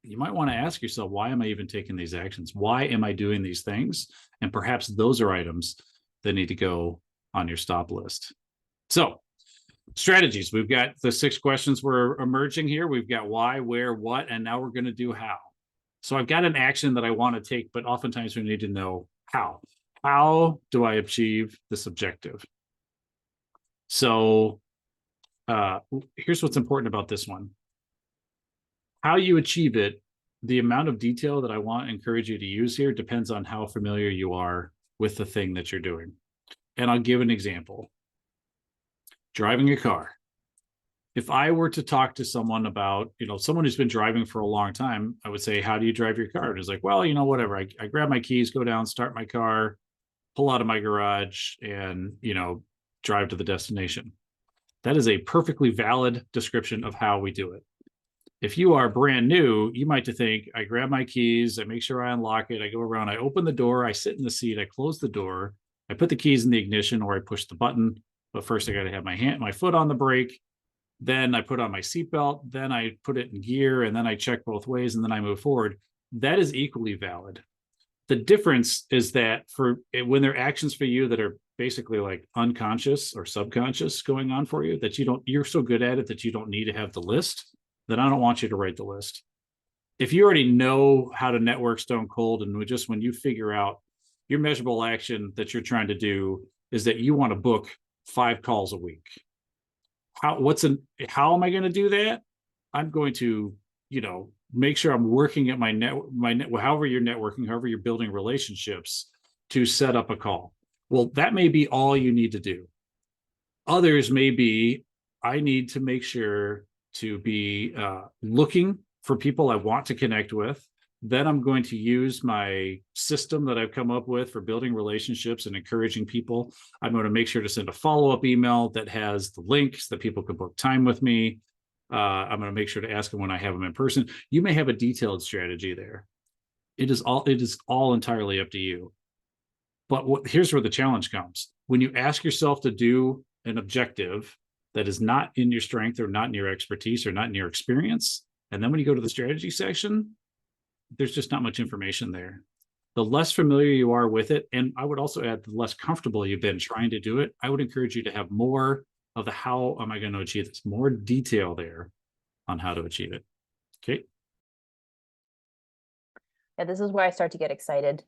you might want to ask yourself, why am I even taking these actions? Why am I doing these things? And perhaps those are items that need to go on your stop list. So strategies, we've got the 6 questions we're emerging here. We've got why, where, what, and now we're going to do how. So I've got an action that I want to take, but oftentimes we need to know how. How do I achieve this objective? So here's what's important about this one. How you achieve it, the amount of detail that I want to encourage you to use here depends on how familiar you are with the thing that you're doing. And I'll give an example. Driving a car. If I were to talk to someone about, someone who's been driving for a long time, I would say, how do you drive your car? And it's like, well, whatever. I grab my keys, go down, start my car, pull out of my garage, and, drive to the destination. That is a perfectly valid description of how we do it. If you are brand new, you might think, I grab my keys, I make sure I unlock it, I go around, I open the door, I sit in the seat, I close the door, I put the keys in the ignition, or I push the button. But first I got to have my foot on the brake. Then I put on my seatbelt, then I put it in gear, and then I check both ways, and then I move forward. That is equally valid. The difference is that when there are actions for you that are basically like unconscious or subconscious going on for you, that you're so good at it that you don't need to have the list, then I don't want you to write the list. If you already know how to network stone cold, and when you figure out your measurable action that you're trying to do is that you want to book 5 calls a week. How am I going to do that? I'm going to, make sure I'm working at however you're networking, however you're building relationships to set up a call. Well, that may be all you need to do. Others may be, I need to make sure to be looking for people I want to connect with. Then I'm going to use my system that I've come up with for building relationships and encouraging people. I'm going to make sure to send a follow-up email that has the links that people can book time with me. I'm going to make sure to ask them when I have them in person. You may have a detailed strategy there. It is all entirely up to you. But here's where the challenge comes. When you ask yourself to do an objective that is not in your strength or not in your expertise or not in your experience, and then when you go to the strategy section, there's just not much information there. The less familiar you are with it, and I would also add the less comfortable you've been trying to do it, I would encourage you to have more of the how am I going to achieve this, more detail there on how to achieve it. Okay. Yeah, this is where I start to get excited.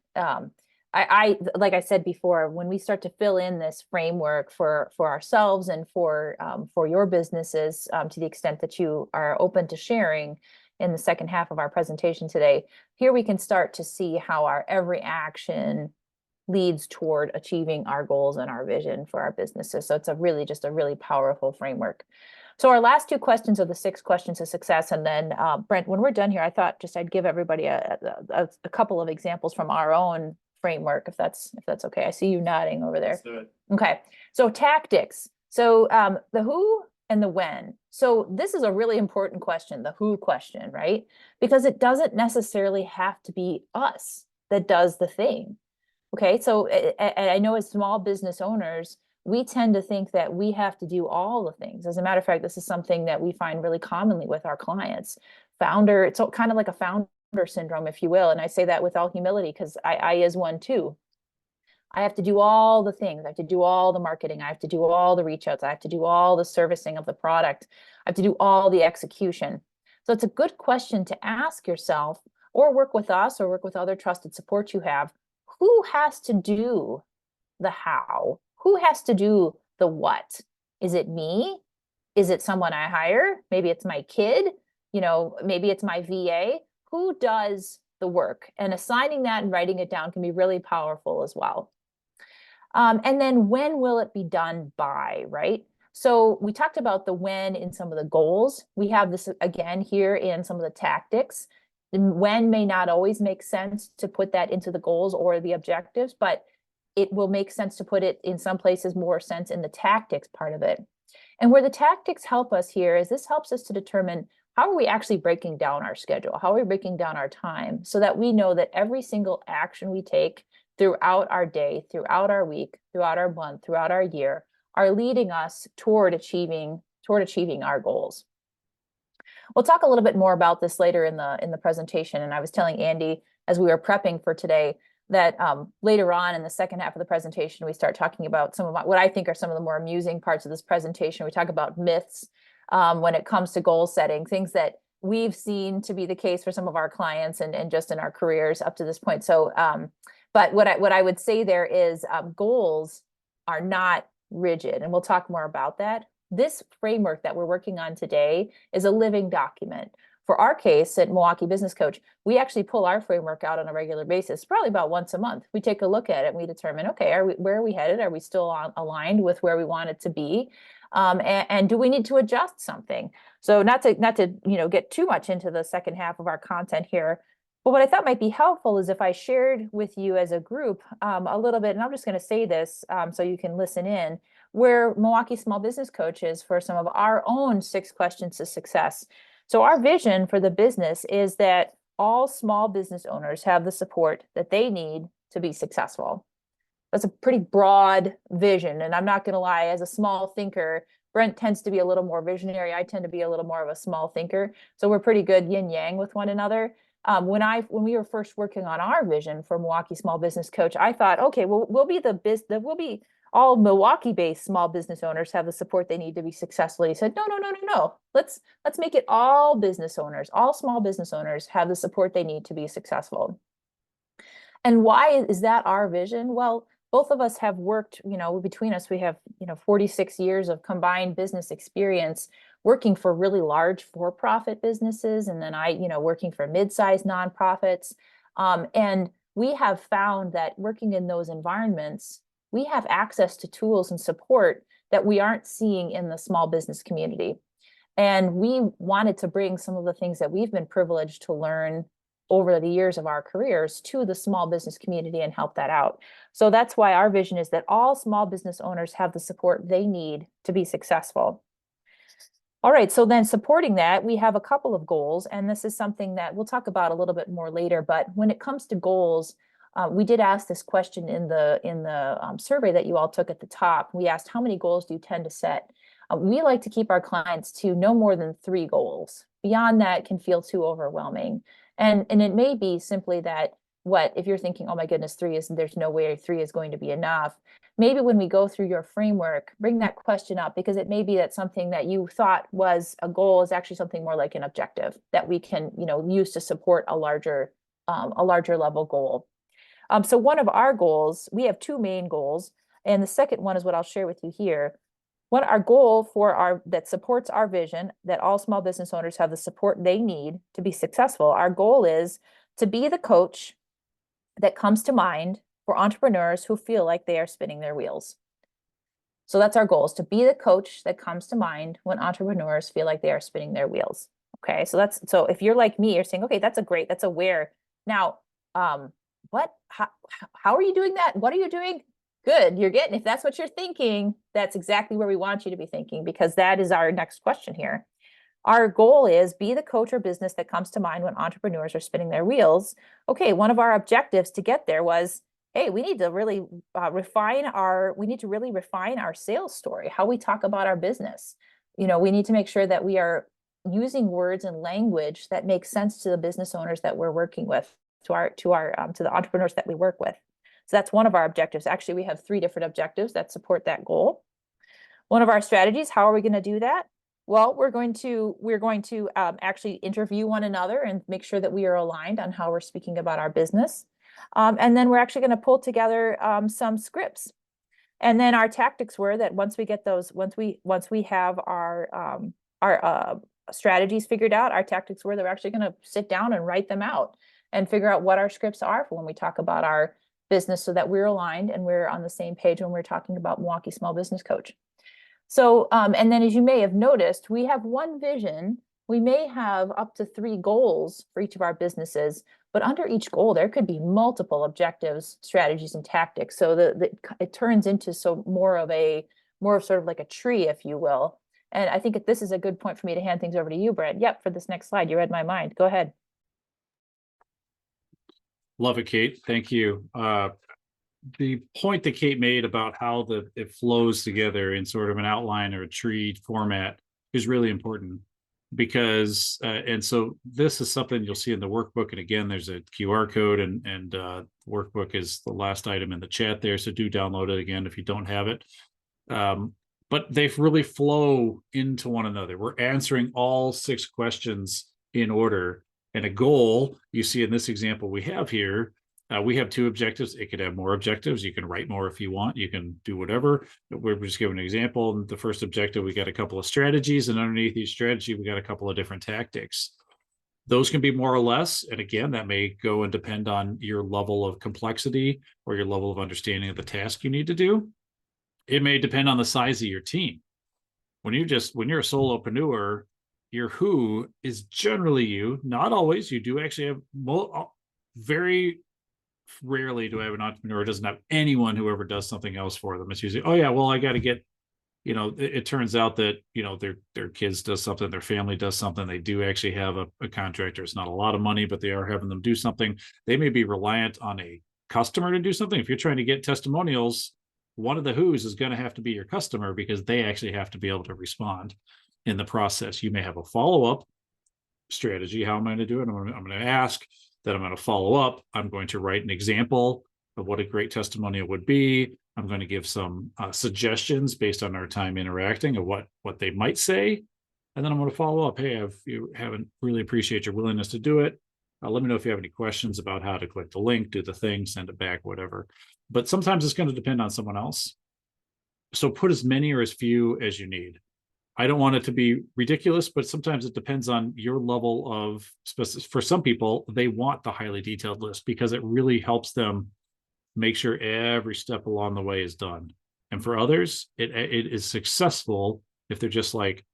I like I said before, when we start to fill in this framework for ourselves and for your businesses, to the extent that you are open to sharing in the second half of our presentation today, here we can start to see how our every action leads toward achieving our goals and our vision for our businesses. So it's just a really powerful framework. So our last two questions are the 6 questions of success. And then Brent, when we're done here, I thought I'd give everybody a couple of examples from our own framework, if that's okay. I see you nodding over there. Let's do it. Okay. So tactics. So the who and the when. So this is a really important question, the who question, right? Because it doesn't necessarily have to be us that does the thing. Okay. So I know as small business owners, we tend to think that we have to do all the things. As a matter of fact, this is something that we find really commonly with our clients. It's kind of like a founder syndrome, if you will. And I say that with all humility because I is one too. I have to do all the things. I have to do all the marketing. I have to do all the reach outs. I have to do all the servicing of the product. I have to do all the execution. So it's a good question to ask yourself, or work with us or work with other trusted support you have. Who has to do the how? Who has to do the what? Is it me? Is it someone I hire? Maybe it's my kid, maybe it's my VA. Who does the work? And assigning that and writing it down can be really powerful as well. And then when will it be done by, right? So we talked about the when in some of the goals. We have this again here in some of the tactics. The when may not always make sense to put that into the goals or the objectives, but it will make sense to put it in some places more sense in the tactics part of it. And where the tactics help us here is this helps us to determine how are we actually breaking down our schedule? How are we breaking down our time so that we know that every single action we take throughout our day, throughout our week, throughout our month, throughout our year are leading us toward achieving our goals. We'll talk a little bit more about this later in the presentation. And I was telling Andy as we were prepping for today that later on in the second half of the presentation, we start talking about some of what I think are some of the more amusing parts of this presentation. We talk about myths when it comes to goal setting, things that we've seen to be the case for some of our clients and just in our careers up to this point. So, but what I would say there is goals are not rigid, and we'll talk more about that. This framework that we're working on today is a living document. For our case at Milwaukee Business Coach, we actually pull our framework out on a regular basis, probably about once a month. We take a look at it and we determine, okay, where are we headed? Are we still aligned with where we want it to be? And do we need to adjust something? So not to get too much into the second half of our content here, but what I thought might be helpful is if I shared with you as a group a little bit, and I'm just going to say this so you can listen in, where Milwaukee Small Business Coach is for some of our own 6 questions to success. So our vision for the business is that all small business owners have the support that they need to be successful. That's a pretty broad vision. And I'm not going to lie, as a small thinker, Brent tends to be a little more visionary. I tend to be a little more of a small thinker. So we're pretty good yin yang with one another. When we were first working on our vision for Milwaukee Small Business Coach, I thought, okay, well, we'll be all Milwaukee-based small business owners have the support they need to be successful. He said, no. Let's make it all business owners, all small business owners have the support they need to be successful. And why is that our vision? Well, both of us have worked, between us, we have, 46 years of combined business experience working for really large for-profit businesses. And then working for mid-sized nonprofits. And we have found that working in those environments, we have access to tools and support that we aren't seeing in the small business community. And we wanted to bring some of the things that we've been privileged to learn over the years of our careers to the small business community and help that out. So that's why our vision is that all small business owners have the support they need to be successful. All right, so then supporting that, we have a couple of goals, and this is something that we'll talk about a little bit more later. But when it comes to goals, we did ask this question in the survey that you all took at the top. We asked, how many goals do you tend to set? We like to keep our clients to no more than 3 goals. Beyond that can feel too overwhelming. And it may be simply that if you're thinking, oh my goodness, there's no way 3 is going to be enough. Maybe when we go through your framework, bring that question up, because it may be that something that you thought was a goal is actually something more like an objective that we can, use to support a larger level goal. So one of our goals, we have 2 main goals, and the second one is what I'll share with you here. What our goal that supports our vision, that all small business owners have the support they need to be successful. Our goal is to be the coach that comes to mind for entrepreneurs who feel like they are spinning their wheels. So that's our goal, is to be the coach that comes to mind when entrepreneurs feel like they are spinning their wheels. Okay, so if you're like me, you're saying, okay, that's a where. Now, how are you doing that? What are you doing? Good, if that's what you're thinking, that's exactly where we want you to be thinking, because that is our next question here. Our goal is be the coach or business that comes to mind when entrepreneurs are spinning their wheels. Okay, one of our objectives to get there was, hey, we need to really refine our sales story, how we talk about our business. We need to make sure that we are using words and language that makes sense to the business owners that we're working with, to the entrepreneurs that we work with. So that's one of our objectives. Actually, we have 3 different objectives that support that goal. One of our strategies, how are we going to do that? Well, we're going to actually interview one another and make sure that we are aligned on how we're speaking about our business. And then we're actually going to pull together some scripts. And then our tactics were that once we have our strategies figured out, our tactics were that we're actually going to sit down and write them out and figure out what our scripts are for when we talk about our business, so that we're aligned and we're on the same page when we're talking about Milwaukee Small Business Coach. So, and then as you may have noticed, we have one vision. We may have up to 3 goals for each of our businesses, but under each goal, there could be multiple objectives, strategies, and tactics. So it turns into more of sort of like a tree, if you will. And I think this is a good point for me to hand things over to you, Brent. Yep, for this next slide, you read my mind. Go ahead. Love it, Kate. Thank you. The point that Kate made about how it flows together in sort of an outline or a tree format is really important, because and so this is something you'll see in the workbook. And again, there's a QR code, and workbook is the last item in the chat there. So do download it again if you don't have it. But they really flow into one another. We're answering all 6 questions in order. And a goal, you see in this example we have here, we have 2 objectives. It could have more objectives. You can write more if you want. You can do whatever. We're just giving an example. The first objective, we got a couple of strategies, and underneath each strategy, we got a couple of different tactics. Those can be more or less. And again, that may go and depend on your level of complexity or your level of understanding of the task you need to do. It may depend on the size of your team. When you're a solopreneur, your who is generally you. Not always. You do actually have very rarely do I have an entrepreneur who doesn't have anyone who ever does something else for them. It's usually, oh yeah, well, I got to get, it turns out that, their kids does something, their family does something. They do actually have a contractor. It's not a lot of money, but they are having them do something. They may be reliant on a customer to do something. If you're trying to get testimonials, one of the who's is going to have to be your customer, because they actually have to be able to respond in the process. You may have a follow-up strategy. How am I going to do it? I'm going to ask, that I'm going to follow up. I'm going to write an example of what a great testimonial would be. I'm going to give some suggestions based on our time interacting of what they might say. And then I'm going to follow up. Hey, you haven't really appreciate your willingness to do it. Let me know if you have any questions about how to click the link, do the thing, send it back, whatever. But sometimes it's going to depend on someone else. So put as many or as few as you need. I don't want it to be ridiculous, but sometimes it depends on your level of specific. For some people, they want the highly detailed list because it really helps them make sure every step along the way is done. And for others, it is successful if they're just like,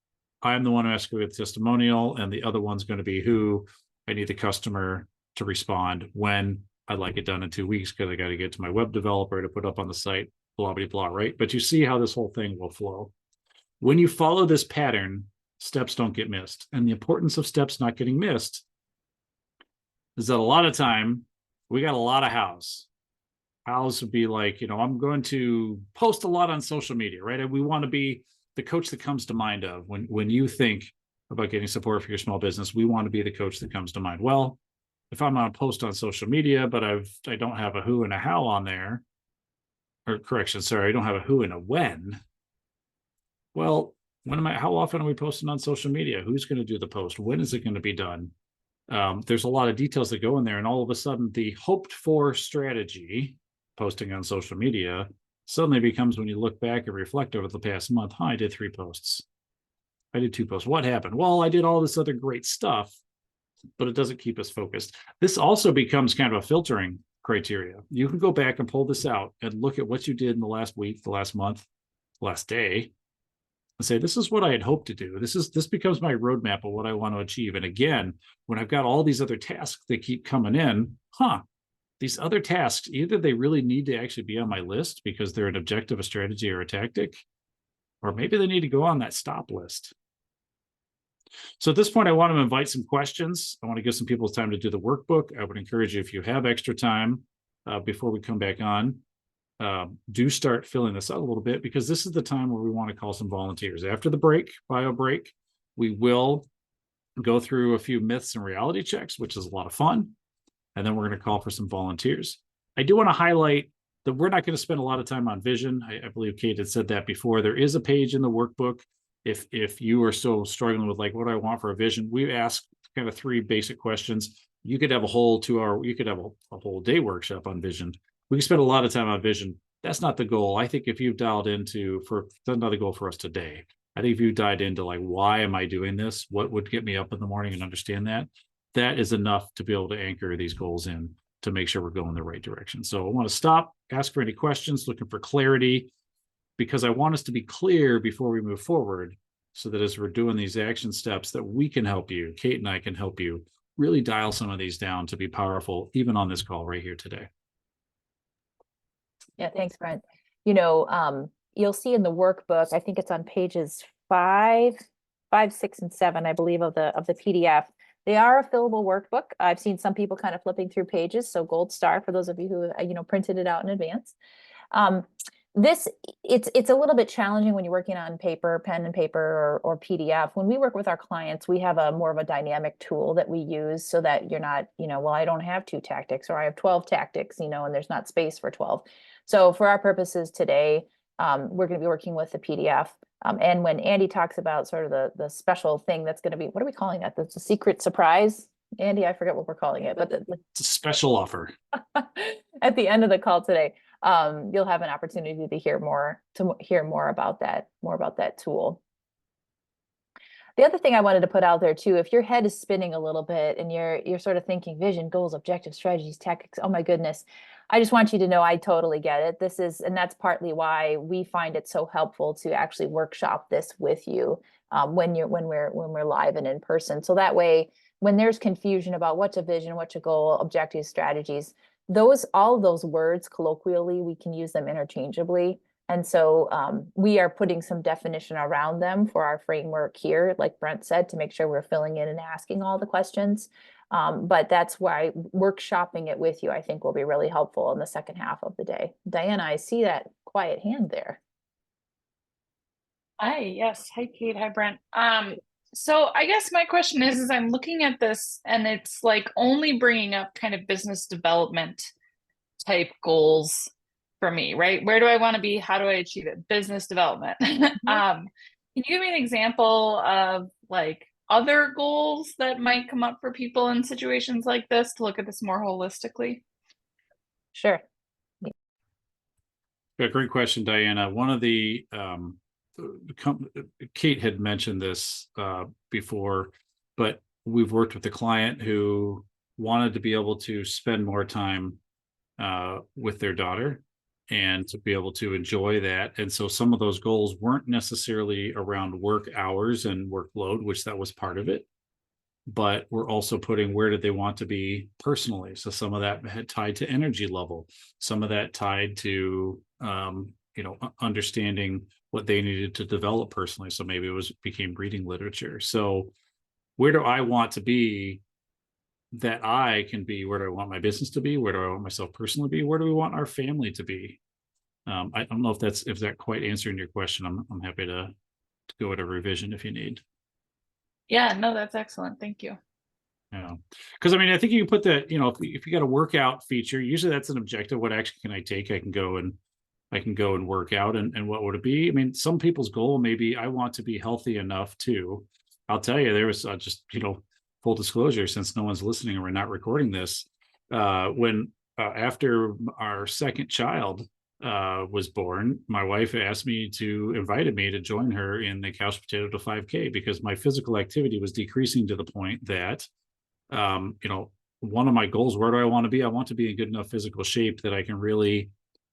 I'm the one who has to go get the testimonial, and the other one's going to be who I need the customer to respond when I'd like it done in 2 weeks, because I got to get to my web developer to put up on the site, blah, blah, blah, right? But you see how this whole thing will flow. When you follow this pattern, steps don't get missed. And the importance of steps not getting missed is that a lot of time we got a lot of hows. Hows would be like, I'm going to post a lot on social media, right? And we want to be the coach that comes to mind of when you think about getting support for your small business. We want to be the coach that comes to mind. Well, if I'm on a post on social media, but I don't have a who and a how on there, or correction, sorry, I don't have a who and a when. Well, how often are we posting on social media? Who's going to do the post? When is it going to be done? There's a lot of details that go in there, and all of a sudden the hoped for strategy posting on social media suddenly becomes, when you look back and reflect over the past month, I did 3 posts. I did 2 posts. What happened? Well, I did all this other great stuff, but it doesn't keep us focused. This also becomes kind of a filtering criteria. You can go back and pull this out and look at what you did in the last week, the last month, last day, and say, this is what I had hoped to do. This becomes my roadmap of what I want to achieve. And again, when I've got all these other tasks that keep coming in, these other tasks, either they really need to actually be on my list because they're an objective, a strategy, or a tactic, or maybe they need to go on that stop list. So at this point, I want to invite some questions. I want to give some people time to do the workbook. I would encourage you, if you have extra time before we come back on, do start filling this out a little bit, because this is the time where we want to call some volunteers. After the break, bio break, we will go through a few myths and reality checks, which is a lot of fun. And then we're going to call for some volunteers. I do want to highlight that we're not going to spend a lot of time on vision. I believe Kate had said that before. There is a page in the workbook. If you are still struggling with like, what do I want for a vision? We ask kind of 3 basic questions. You could have a whole 2-hour, you could have a whole day workshop on vision. We can spend a lot of time on vision. That's not the goal. I think if you've dialed into, that's not the goal for us today. I think if you dived into like, why am I doing this? What would get me up in the morning, and understand that is enough to be able to anchor these goals in to make sure we're going the right direction. So I want to stop, ask for any questions, looking for clarity, because I want us to be clear before we move forward, so that as we're doing these action steps, that we can help you, Kate and I can help you really dial some of these down to be powerful, even on this call right here today. Yeah, thanks, Brent. You'll see in the workbook, I think it's on pages 5, 6, and 7, I believe, of the PDF. They are a fillable workbook. I've seen some people kind of flipping through pages, so gold star for those of you who printed it out in advance. It's a little bit challenging when you're working on paper, pen and paper, or PDF. When we work with our clients, we have more of a dynamic tool that we use, so that you're not, well, I don't have 2 tactics, or I have 12 tactics, and there's not space for 12. So for our purposes today, we're going to be working with the PDF. And when Andy talks about sort of the special thing that's going to be, what are we calling that? That's a secret surprise. Andy, I forget what we're calling it, but It's a special offer. At the end of the call today, you'll have an opportunity to hear more about that tool. The other thing I wanted to put out there too, if your head is spinning a little bit and you're sort of thinking vision, goals, objectives, strategies, tactics, oh my goodness, I just want you to know I totally get it. And that's partly why we find it so helpful to actually workshop this with you when we're live and in person. So that way, when there's confusion about what's a vision, what's a goal, objectives, strategies, all of those words colloquially, we can use them interchangeably. And so we are putting some definition around them for our framework here, like Brent said, to make sure we're filling in and asking all the questions. But that's why workshopping it with you, I think, will be really helpful in the second half of the day. Diana, I see that quiet hand there. Hi, yes. Hi, Kate. Hi, Brent. So I guess my question is I'm looking at this and it's like only bringing up kind of business development type goals for me, right? Where do I want to be? How do I achieve it? Business development. Can you give me an example of like other goals that might come up for people in situations like this to look at this more holistically? Sure. Yeah, great question, Diana. One of the Kate had mentioned this before, but we've worked with a client who wanted to be able to spend more time with their daughter and to be able to enjoy that. And so some of those goals weren't necessarily around work hours and workload, which that was part of it, but we're also putting where did they want to be personally. So some of that had tied to energy level, some of that tied to understanding what they needed to develop personally. So maybe became reading literature. So where do I want to be that I can be? Where do I want my business to be? Where do I want myself personally to be? Where do we want our family to be? I don't know if that quite answering your question. I'm happy to go at a revision if you need. Yeah, no, that's excellent. Thank you. Yeah, because I mean, I think you can put that, if you got a workout feature, usually that's an objective. What action can I take? I can go and work out, and what would it be? I mean, some people's goal maybe I want to be healthy enough too. I'll tell you, there was just full disclosure, since no one's listening and we're not recording this, when after our second child was born, my wife invited me to join her in the couch potato to 5K, because my physical activity was decreasing to the point that one of my goals, where do I want to be? I want to be in good enough physical shape that I can really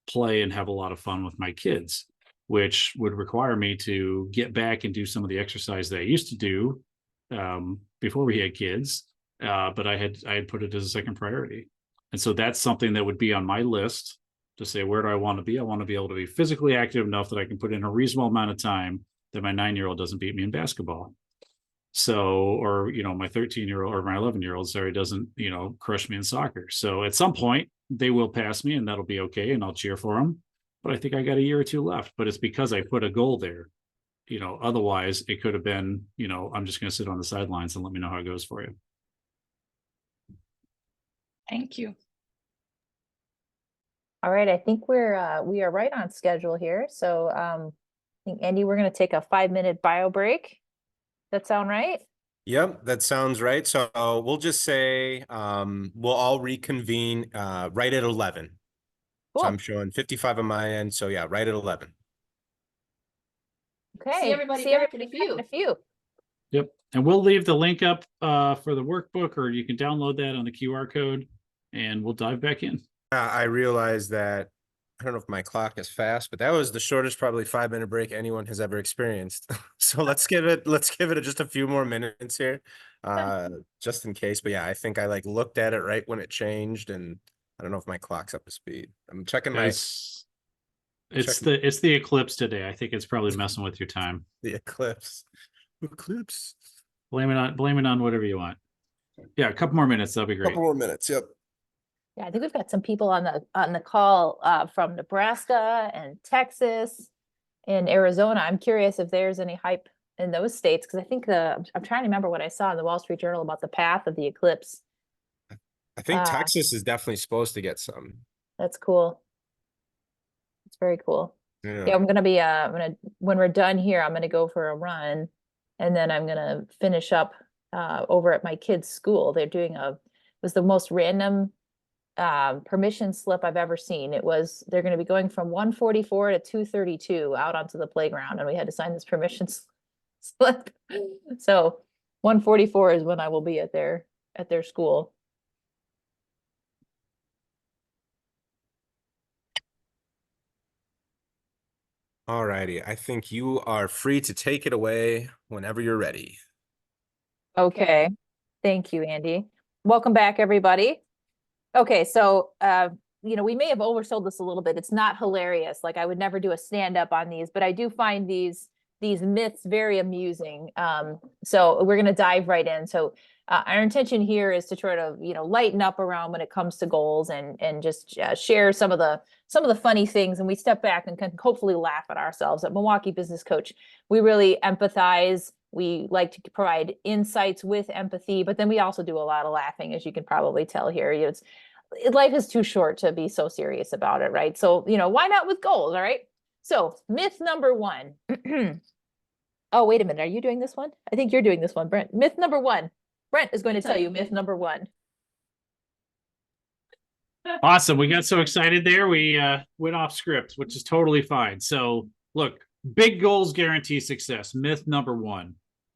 play and have a lot of fun with my kids, which would require me to get back and do some of the exercise that I used to do before we had kids. But I had put it as a second priority. And so that's something that would be on my list to say, where do I want to be? I want to be able to be physically active enough that I can put in a reasonable amount of time that my 9-year-old doesn't beat me in basketball. So, or, my 13-year-old or my 11-year-old, doesn't, crush me in soccer. So at some point they will pass me, and that'll be okay. And I'll cheer for them. But I think I got a year or two left, but it's because I put a goal there. Otherwise it could have been, I'm just going to sit on the sidelines and let me know how it goes for you. Thank you. All right, I think we are right on schedule here. So I think, Andy, we're going to take a 5-minute bio break. That sound right? Yep, that sounds right. So we'll just say we'll all reconvene right at 11. Cool. So I'm showing 55 on my end. So yeah, right at 11. Okay. See everybody back in a few. Yep. And we'll leave the link up for the workbook, or you can download that on the QR code, and we'll dive back in. I realize that, I don't know if my clock is fast, but that was the shortest probably 5-minute break anyone has ever experienced. So let's give it just a few more minutes here, just in case. But yeah, I think I looked at it right when it changed, and I don't know if my clock's up to speed. I'm checking my. It's the eclipse today. I think it's probably messing with your time. The eclipse. Blame it on whatever you want. Yeah, a couple more minutes. That'll be great. Couple more minutes. Yep. Yeah, I think we've got some people on the call from Nebraska and Texas and Arizona. I'm curious if there's any hype in those states, because I think I'm trying to remember what I saw in the Wall Street Journal about the path of the eclipse. I think Texas is definitely supposed to get some. That's cool. It's very cool. Yeah. Yeah, I'm gonna when we're done here, I'm gonna go for a run, and then I'm gonna finish up over at my kids' school. They're doing it was the most random permission slip I've ever seen. They're going to be going from 144 to 232 out onto the playground, and we had to sign this permission slip. So 144 is when I will be at their school. All righty. I think you are free to take it away whenever you're ready. Okay. Thank you, Andy. Welcome back, everybody. Okay, so we may have oversold this a little bit. It's not hilarious. Like, I would never do a stand-up on these, but I do find these myths very amusing. So we're gonna dive right in. So our intention here is to try to lighten up around when it comes to goals, and just share some of the funny things, and we step back and can hopefully laugh at ourselves. At Milwaukee Business Coach, we really empathize. We like to provide insights with empathy, but then we also do a lot of laughing, as you can probably tell here. Life is too short to be so serious about it, right? So, why not with goals, all right? So myth number 1. Oh, wait a minute. Are you doing this one? I think you're doing this one, Brent. Myth number 1. Brent is going to tell you myth number 1. Awesome. We got so excited there. We went off script, which is totally fine. So look, big goals guarantee success. Myth number 1.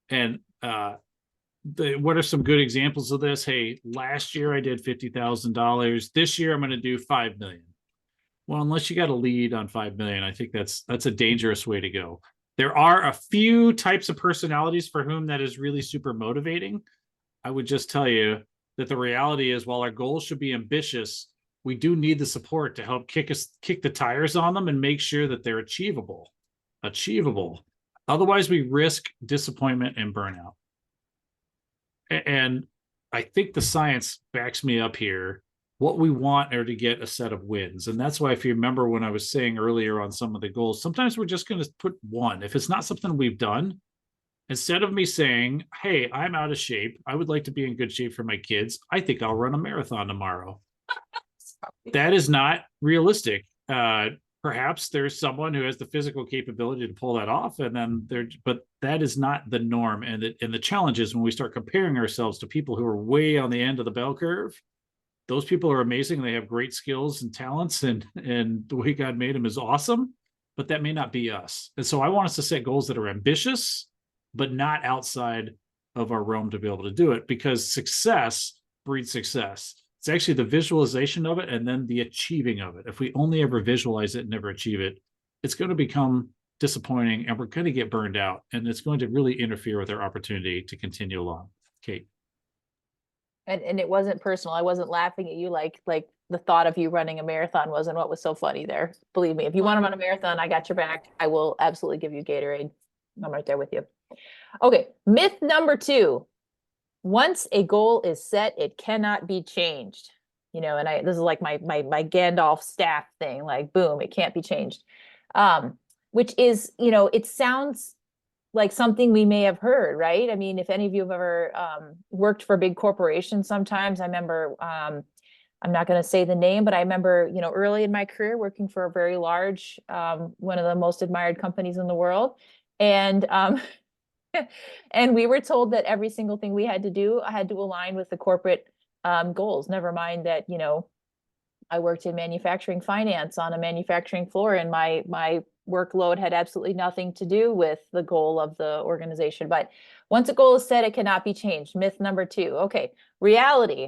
And what are some good examples of this? Hey, last year I did $50,000. This year I'm going to do 5 million. Well, unless you got a lead on 5 million, I think that's a dangerous way to go. There are a few types of personalities for whom that is really super motivating. I would just tell you that the reality is, while our goals should be ambitious, we do need the support to help kick the tires on them and make sure that they're achievable. achievable. Otherwise, we risk disappointment and burnout. And I think the science backs me up here. What we want are to get a set of wins. And that's why, if you remember when I was saying earlier on some of the goals, sometimes we're just going to put one. If it's not something we've done, instead of me saying, hey, I'm out of shape, I would like to be in good shape for my kids, I think I'll run a marathon tomorrow. That is not realistic. Perhaps there's someone who has the physical capability to pull that off, and then but that is not the norm. And the challenge is when we start comparing ourselves to people who are way on the end of the bell curve. Those people are amazing. They have great skills and talents, and the way God made them is awesome, but that may not be us. And so I want us to set goals that are ambitious, but not outside of our realm to be able to do it, because success breeds success. It's actually the visualization of it and then the achieving of it. If we only ever visualize it and never achieve it, it's going to become disappointing, and we're going to get burned out, and it's going to really interfere with our opportunity to continue along. Kate. And it wasn't personal. I wasn't laughing at you like the thought of you running a marathon wasn't what was so funny there. Believe me, if you want to run a marathon, I got your back. I will absolutely give you Gatorade. I'm right there with you. Okay, myth number 2. Once a goal is set, it cannot be changed. You know, and this is like my Gandalf staff thing, like boom, it can't be changed. Which is, you know, it sounds like something we may have heard, right? I mean, if any of you have ever worked for big corporations, sometimes I remember, I'm not going to say the name, but I remember, you know, early in my career working for a very large, one of the most admired companies in the world. And and we were told that every single thing we had to do had to align with the corporate goals. Never mind that, you know, I worked in manufacturing finance on a manufacturing floor, and my workload had absolutely nothing to do with the goal of the organization. But once a goal is set, it cannot be changed. Myth number 2. Okay, reality.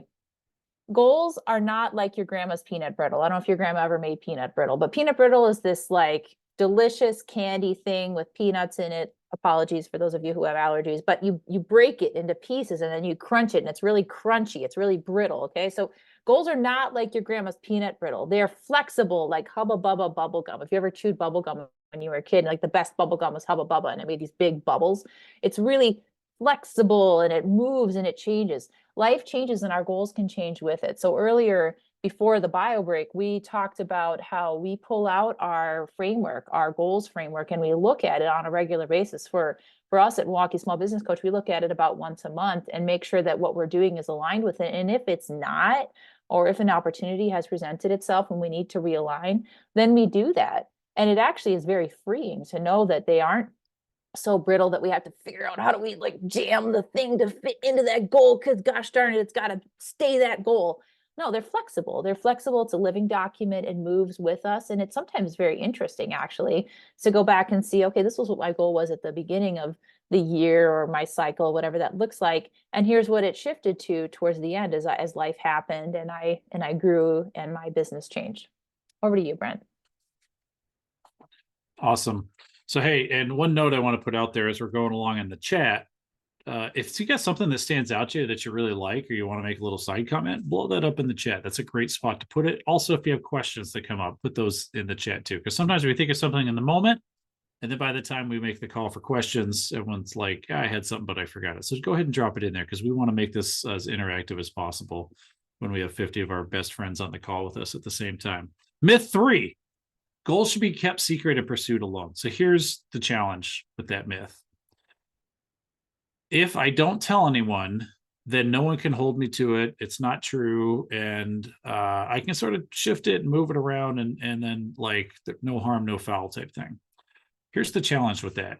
Goals are not like your grandma's peanut brittle. I don't know if your grandma ever made peanut brittle, but peanut brittle is this like delicious candy thing with peanuts in it. Apologies for those of you who have allergies, but you break it into pieces and then you crunch it, and it's really crunchy. It's really brittle. Okay, so goals are not like your grandma's peanut brittle. They're flexible, like Hubba Bubba bubble gum. If you ever chewed bubble gum when you were a kid, like the best bubble gum was Hubba Bubba, and it made these big bubbles. It's really flexible, and it moves and it changes. Life changes, and our goals can change with it. So earlier, before the bio break, we talked about how we pull out our framework, our goals framework, and we look at it on a regular basis. For us at Milwaukee Small Business Coach, we look at it about once a month and make sure that what we're doing is aligned with it. And if it's not, or if an opportunity has presented itself and we need to realign, then we do that. And it actually is very freeing to know that they aren't so brittle that we have to figure out how do we like jam the thing to fit into that goal, because gosh darn it, it's got to stay that goal. No, they're flexible. They're flexible. It's a living document and moves with us. And it's sometimes very interesting, actually, to go back and see, okay, this was what my goal was at the beginning of the year or my cycle, whatever that looks like. And here's what it shifted to towards the end as life happened and I grew and my business changed. Over to you, Brent. Awesome. So, hey, and one note I want to put out there as we're going along in the chat, if you got something that stands out to you that you really like, or you want to make a little side comment, blow that up in the chat. That's a great spot to put it. Also, if you have questions that come up, put those in the chat too, because sometimes we think of something in the moment, and then by the time we make the call for questions, everyone's like, I had something, but I forgot it. So go ahead and drop it in there, because we want to make this as interactive as possible when we have 50 of our best friends on the call with us at the same time. Myth 3, goals should be kept secret and pursued alone. So here's the challenge with that myth. If I don't tell anyone, then no one can hold me to it. It's not true. And I can sort of shift it and move it around, and then like no harm, no foul type thing. Here's the challenge with that.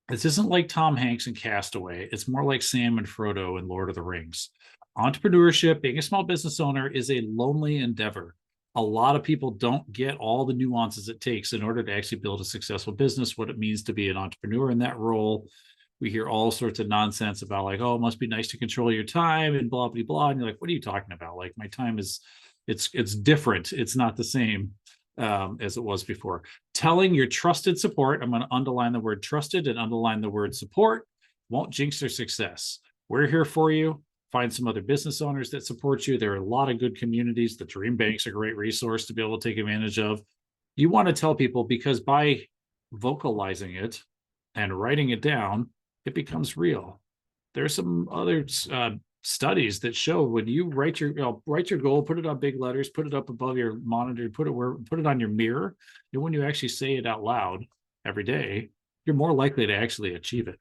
This isn't like Tom Hanks in Castaway. It's more like Sam and Frodo in Lord of the Rings. Entrepreneurship, being a small business owner, is a lonely endeavor. A lot of people don't get all the nuances it takes in order to actually build a successful business, what it means to be an entrepreneur in that role. We hear all sorts of nonsense about like, oh, it must be nice to control your time and blah, blah, blah. And you're like, what are you talking about? Like, my time is, it's different. It's not the same as it was before. Telling your trusted support, I'm going to underline the word trusted and underline the word support, won't jinx their success. We're here for you. Find some other business owners that support you. There are a lot of good communities. The DreamBank's a great resource to be able to take advantage of. You want to tell people, because by vocalizing it and writing it down, it becomes real. There's some other studies that show when you write your goal, put it on big letters, put it up above your monitor, put it on your mirror, and when you actually say it out loud every day, you're more likely to actually achieve it.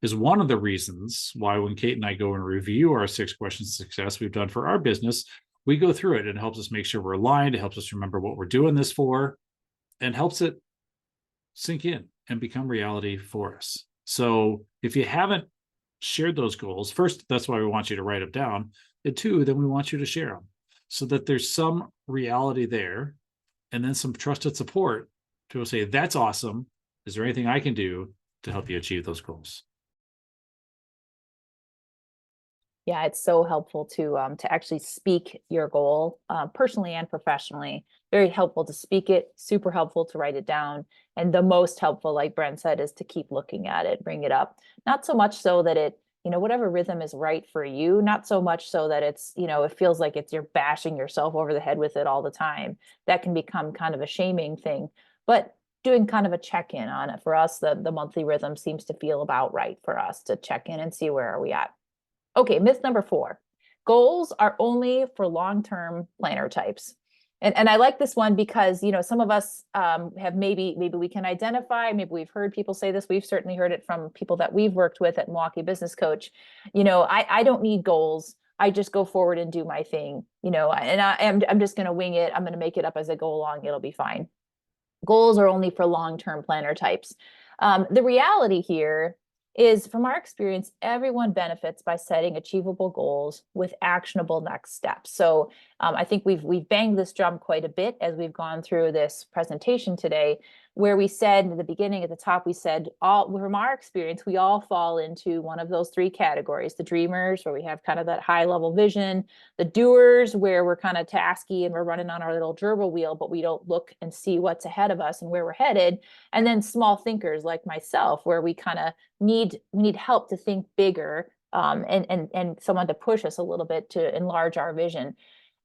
Is one of the reasons why when Kate and I go and review our 6 questions of success we've done for our business, we go through it and it helps us make sure we're aligned. It helps us remember what we're doing this for and helps it sink in and become reality for us. So if you haven't shared those goals, first, that's why we want you to write them down. And 2, then we want you to share them so that there's some reality there and then some trusted support to say, that's awesome. Is there anything I can do to help you achieve those goals? Yeah, it's so helpful to actually speak your goal, personally and professionally. Very helpful to speak it, super helpful to write it down. And the most helpful, like Brent said, is to keep looking at it, bring it up. Not so much so that it, whatever rhythm is right for you, not so much so that it's, it feels like you're bashing yourself over the head with it all the time. That can become kind of a shaming thing. But doing kind of a check-in on it. For us, the monthly rhythm seems to feel about right for us to check in and see where are we at. Okay, myth number 4. Goals are only for long-term planner types. And I like this one because, some of us have maybe we can identify, maybe we've heard people say this. We've certainly heard it from people that we've worked with at Milwaukee Business Coach. I don't need goals. I just go forward and do my thing, and I'm just going to wing it. I'm going to make it up as I go along. It'll be fine. Goals are only for long-term planner types. The reality here is, from our experience, everyone benefits by setting achievable goals with actionable next steps. So I think we've banged this drum quite a bit as we've gone through this presentation today, where we said in the beginning, at the top, we said, from our experience, we all fall into one of those 3 categories: the dreamers, where we have kind of that high level vision; the doers, where we're kind of tasky and we're running on our little gerbil wheel, but we don't look and see what's ahead of us and where we're headed; and then small thinkers like myself, where we kind of we need help to think bigger, and someone to push us a little bit to enlarge our vision.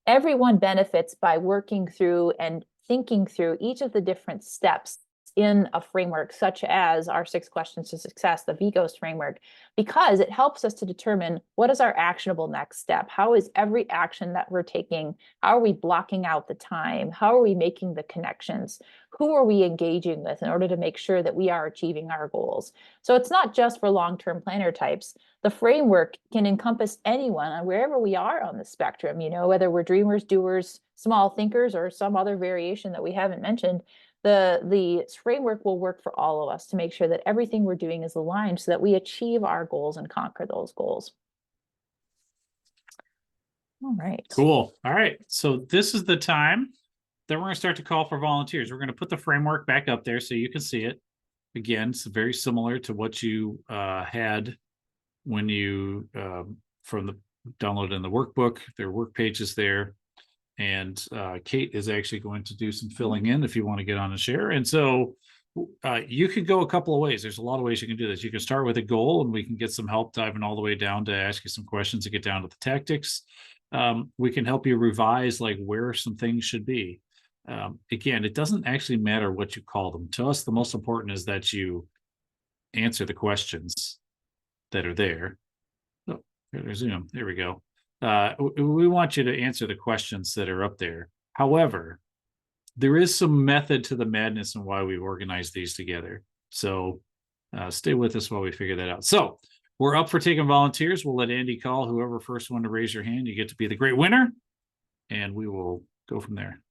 Everyone benefits by working through and thinking through each of the different steps in a framework such as our 6 questions to success, the VGOST framework, because it helps us to determine what is our actionable next step. How is every action that we're taking, how are we blocking out the time? How are we making the connections? Who are we engaging with in order to make sure that we are achieving our goals? So it's not just for long-term planner types. The framework can encompass anyone wherever we are on the spectrum, whether we're dreamers, doers, small thinkers, or some other variation that we haven't mentioned. The framework will work for all of us to make sure that everything we're doing is aligned so that we achieve our goals and conquer those goals. All right. Cool. All right. So this is the time that we're going to start to call for volunteers. We're going to put the framework back up there so you can see it. Again, it's very similar to what you had when you downloaded in the workbook. There are work pages there. And Kate is actually going to do some filling in if you want to get on and share. And so you could go a couple of ways. There's a lot of ways you can do this. You can start with a goal, and we can get some help diving all the way down to ask you some questions to get down to the tactics. We can help you revise like where some things should be. Again, it doesn't actually matter what you call them. To us, the most important is that you answer the questions that are there. Oh, resume. There we go. We want you to answer the questions that are up there. However, there is some method to the madness and why we've organized these together. So stay with us while we figure that out. So we're up for taking volunteers. We'll let Andy call whoever first one to raise your hand. You get to be the great winner, and we will go from there.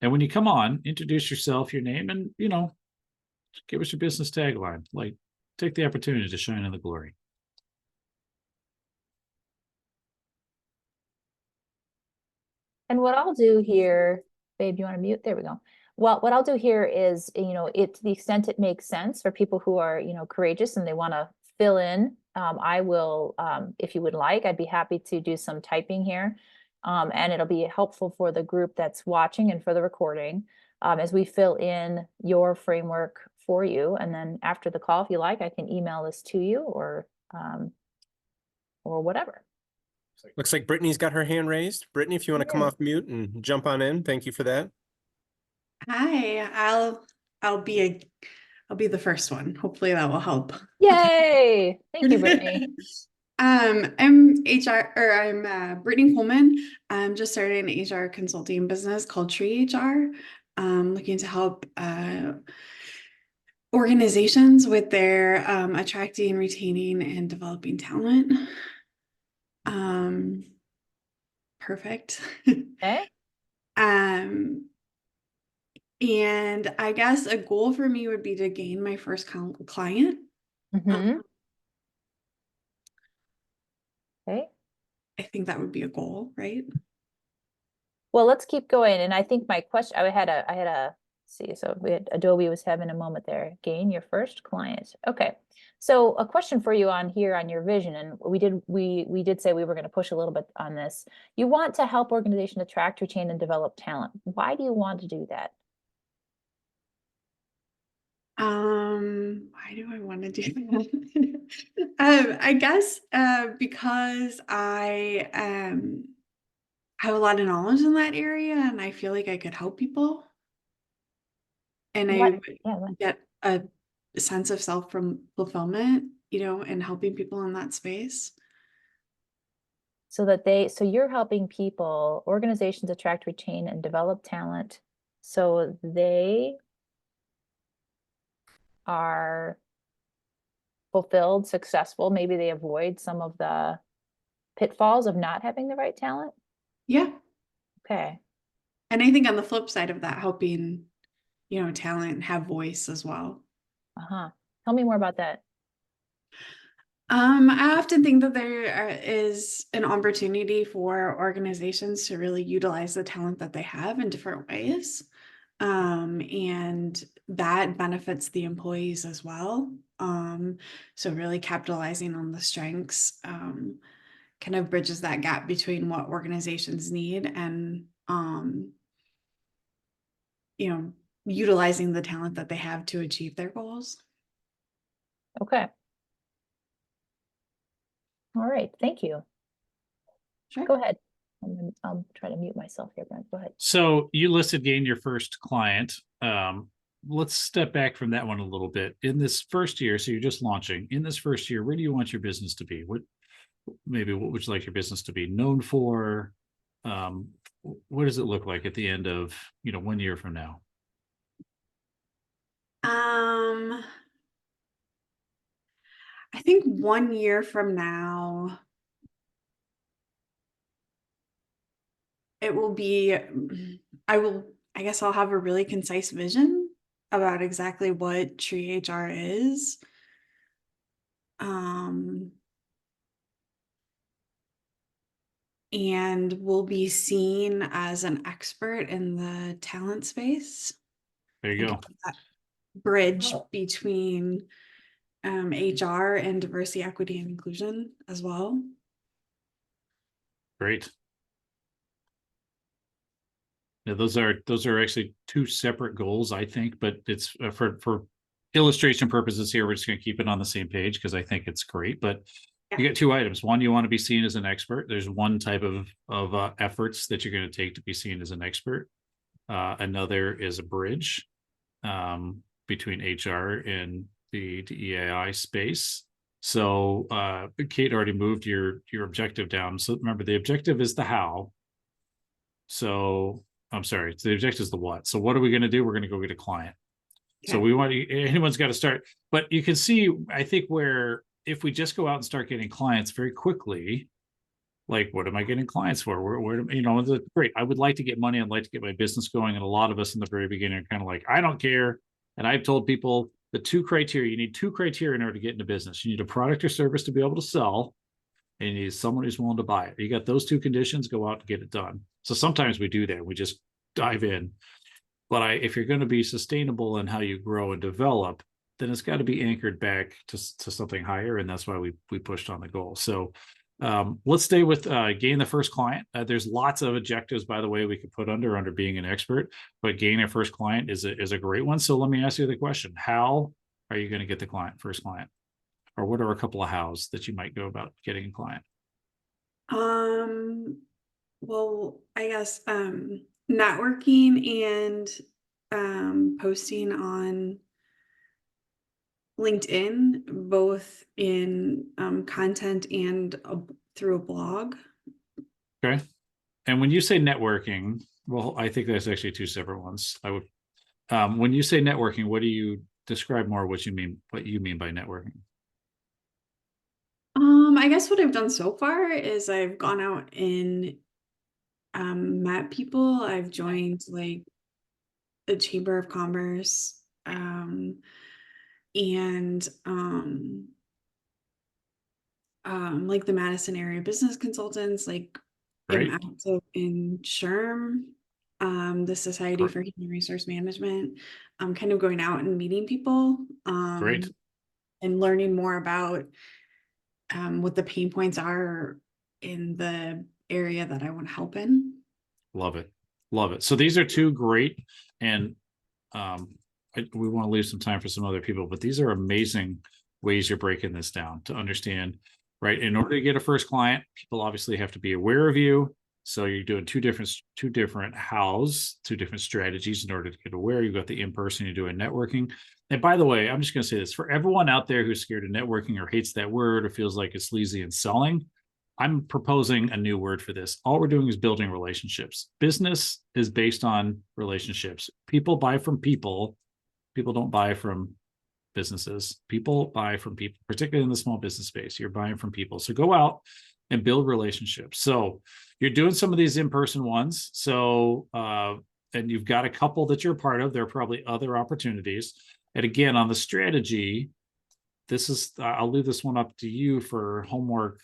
And when you come on, introduce yourself, your name, and, give us your business tagline. Like, take the opportunity to shine in the glory. And what I'll do here, babe, you want to mute? There we go. Well, what I'll do here is, to the extent it makes sense for people who are, courageous and they want to fill in, I will, if you would like, I'd be happy to do some typing here. And it'll be helpful for the group that's watching and for the recording, as we fill in your framework for you. And then after the call, if you like, I can email this to you or whatever. Looks like Brittany's got her hand raised. Brittany, if you want to come Yeah. off mute and jump on in, thank you for that. Hi, I'll be the first one. Hopefully that will help. Yay! Thank you, Brittany. I'm Brittany Coleman. I'm just starting an HR consulting business called Tree HR. Looking to help organizations with their attracting, retaining, and developing talent. Perfect. Okay. And I guess a goal for me would be to gain my first client. Mhm. Okay. I think that would be a goal, right? Well, let's keep going. And I think my question, I had a, see, so we had Adobe was having a moment there. Gain your first client. Okay. So a question for you on here on your vision, and we did say we were going to push a little bit on this. You want to help organizations attract, retain, and develop talent. Why do you want to do that? Why do I want to do that? I guess because I have a lot of knowledge in that area and I feel like I could help people. And I What? would Yeah. get a sense of fulfillment, and helping people in that space. So you're helping people, organizations attract, retain, and develop talent. So they are fulfilled, successful. Maybe they avoid some of the pitfalls of not having the right talent. Yeah. Okay. And I think on the flip side of that, helping, talent have voice as well. Uh-huh. Tell me more about that. I often think that there is an opportunity for organizations to really utilize the talent that they have in different ways. And that benefits the employees as well. So really capitalizing on the strengths kind of bridges that gap between what organizations need and, utilizing the talent that they have to achieve their goals. Okay. All right. Thank you. Sure. Go ahead. I'll try to mute myself here, Brent. Go ahead. So you listed gain your first client. Let's step back from that one a little bit. In this first year, so you're just launching. In this first year, where do you want your business to be? What would you like your business to be known for? What does it look like at the end of 1 year from now? I think 1 year from now, it will be, I guess I'll have a really concise vision about exactly what Tree HR is. And will be seen as an expert in the talent space. There you go. That bridge between HR and diversity, equity, and inclusion as well. Great. Now, those are actually two separate goals, I think, but it's for illustration purposes here, we're just going to keep it on the same page because I think it's great. But you get two items. One, you want to be seen as an expert. There's one type of efforts that you're going to take to be seen as an expert. Another is a bridge between HR and the DEI space. So Kate already moved your objective down. So remember, the objective is the how. So I'm sorry, so the objective is the what. So what are we going to do? We're going to go get a client. Okay. So anyone's got to start. But you can see, I think, where if we just go out and start getting clients very quickly, like, what am I getting clients for? Where great. I would like to get money. I'd like to get my business going. And a lot of us in the very beginning are kind of like, I don't care. And I've told people you need two criteria in order to get into business. You need a product or service to be able to sell, and you need someone who's willing to buy it. You got those two conditions, go out and get it done. So sometimes we do that. We just dive in. But if you're going to be sustainable in how you grow and develop, then it's got to be anchored back to something higher. And that's why we pushed on the goal. So let's stay with gain the first client. There's lots of objectives, by the way, we could put under being an expert, but gain a first client is a great one. So let me ask you the question. How are you going to get the first client? Or what are a couple of hows that you might go about getting a client? Well, I guess networking and posting on LinkedIn, both in content and through a blog. Okay. And when you say networking, well, I think that's actually two separate ones. I would, when you say networking, what do you describe more what you mean by networking? I guess what I've done so far is I've gone out and met people. I've joined like the Chamber of Commerce, and like the Madison area business consultants, like Great. am active in SHRM, the Society for Human Resource Management. I'm kind of going out and meeting people, Great. and learning more about what the pain points are in the area that I want to help in. Love it. Love it. So these are two great, and we want to leave some time for some other people, but these are amazing ways you're breaking this down to understand, right? In order to get a first client, people obviously have to be aware of you. So you're doing two different strategies in order to get aware. You've got the in-person, you're doing networking. And by the way, I'm just going to say this for everyone out there who's scared of networking or hates that word or feels like it's sleazy and selling. I'm proposing a new word for this. All we're doing is building relationships. Business is based on relationships. People buy from people. People don't buy from businesses. People buy from people, particularly in the small business space. You're buying from people. So go out and build relationships. So you're doing some of these in-person ones. So, and you've got a couple that you're a part of. There are probably other opportunities. And again, on the strategy, this is, I'll leave this one up to you for homework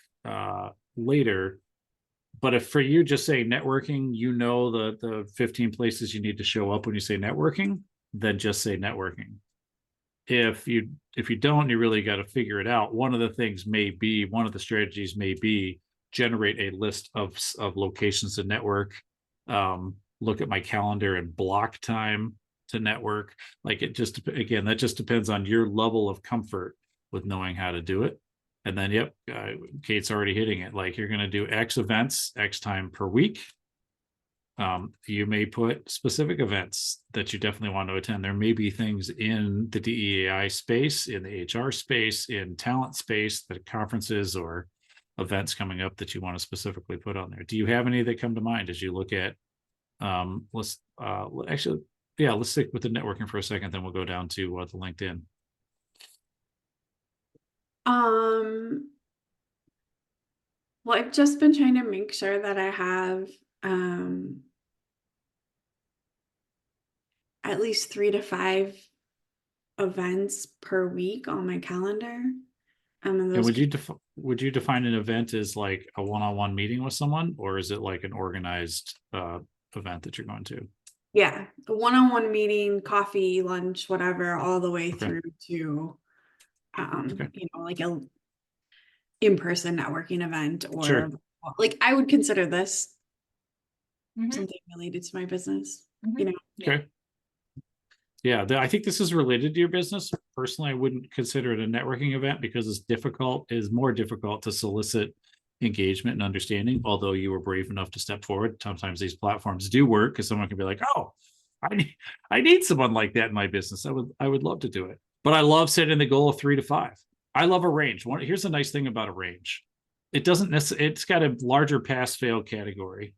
later. But if for you just say networking, you know the 15 places you need to show up when you say networking, then just say networking. If you don't, you really got to figure it out. One of the strategies may be generate a list of locations to network. Look at my calendar and block time to network. Like that just depends on your level of comfort with knowing how to do it. And then, yep, Kate's already hitting it. Like you're going to do X events, X time per week. You may put specific events that you definitely want to attend. There may be things in the DEI space, in the HR space, in talent space, the conferences or events coming up that you want to specifically put on there. Do you have any that come to mind as you look at, let's stick with the networking for a second, then we'll go down to the LinkedIn. Well, I've just been trying to make sure that I have at least 3 to 5 events per week on my calendar. And would you define an event as like a one-on-one meeting with someone, or is it like an organized event that you're going to? Yeah, a one-on-one meeting, coffee, lunch, whatever, all the way through to like a in-person networking event, or like I would consider this something related to my business, Okay. Yeah, I think this is related to your business. Personally, I wouldn't consider it a networking event because it's more difficult to solicit engagement and understanding, although you were brave enough to step forward. Sometimes these platforms do work because someone can be like, oh, I need someone like that in my business. I would love to do it. But I love setting the goal of 3 to 5. I love a range. Here's the nice thing about a range. It's got a larger pass-fail category.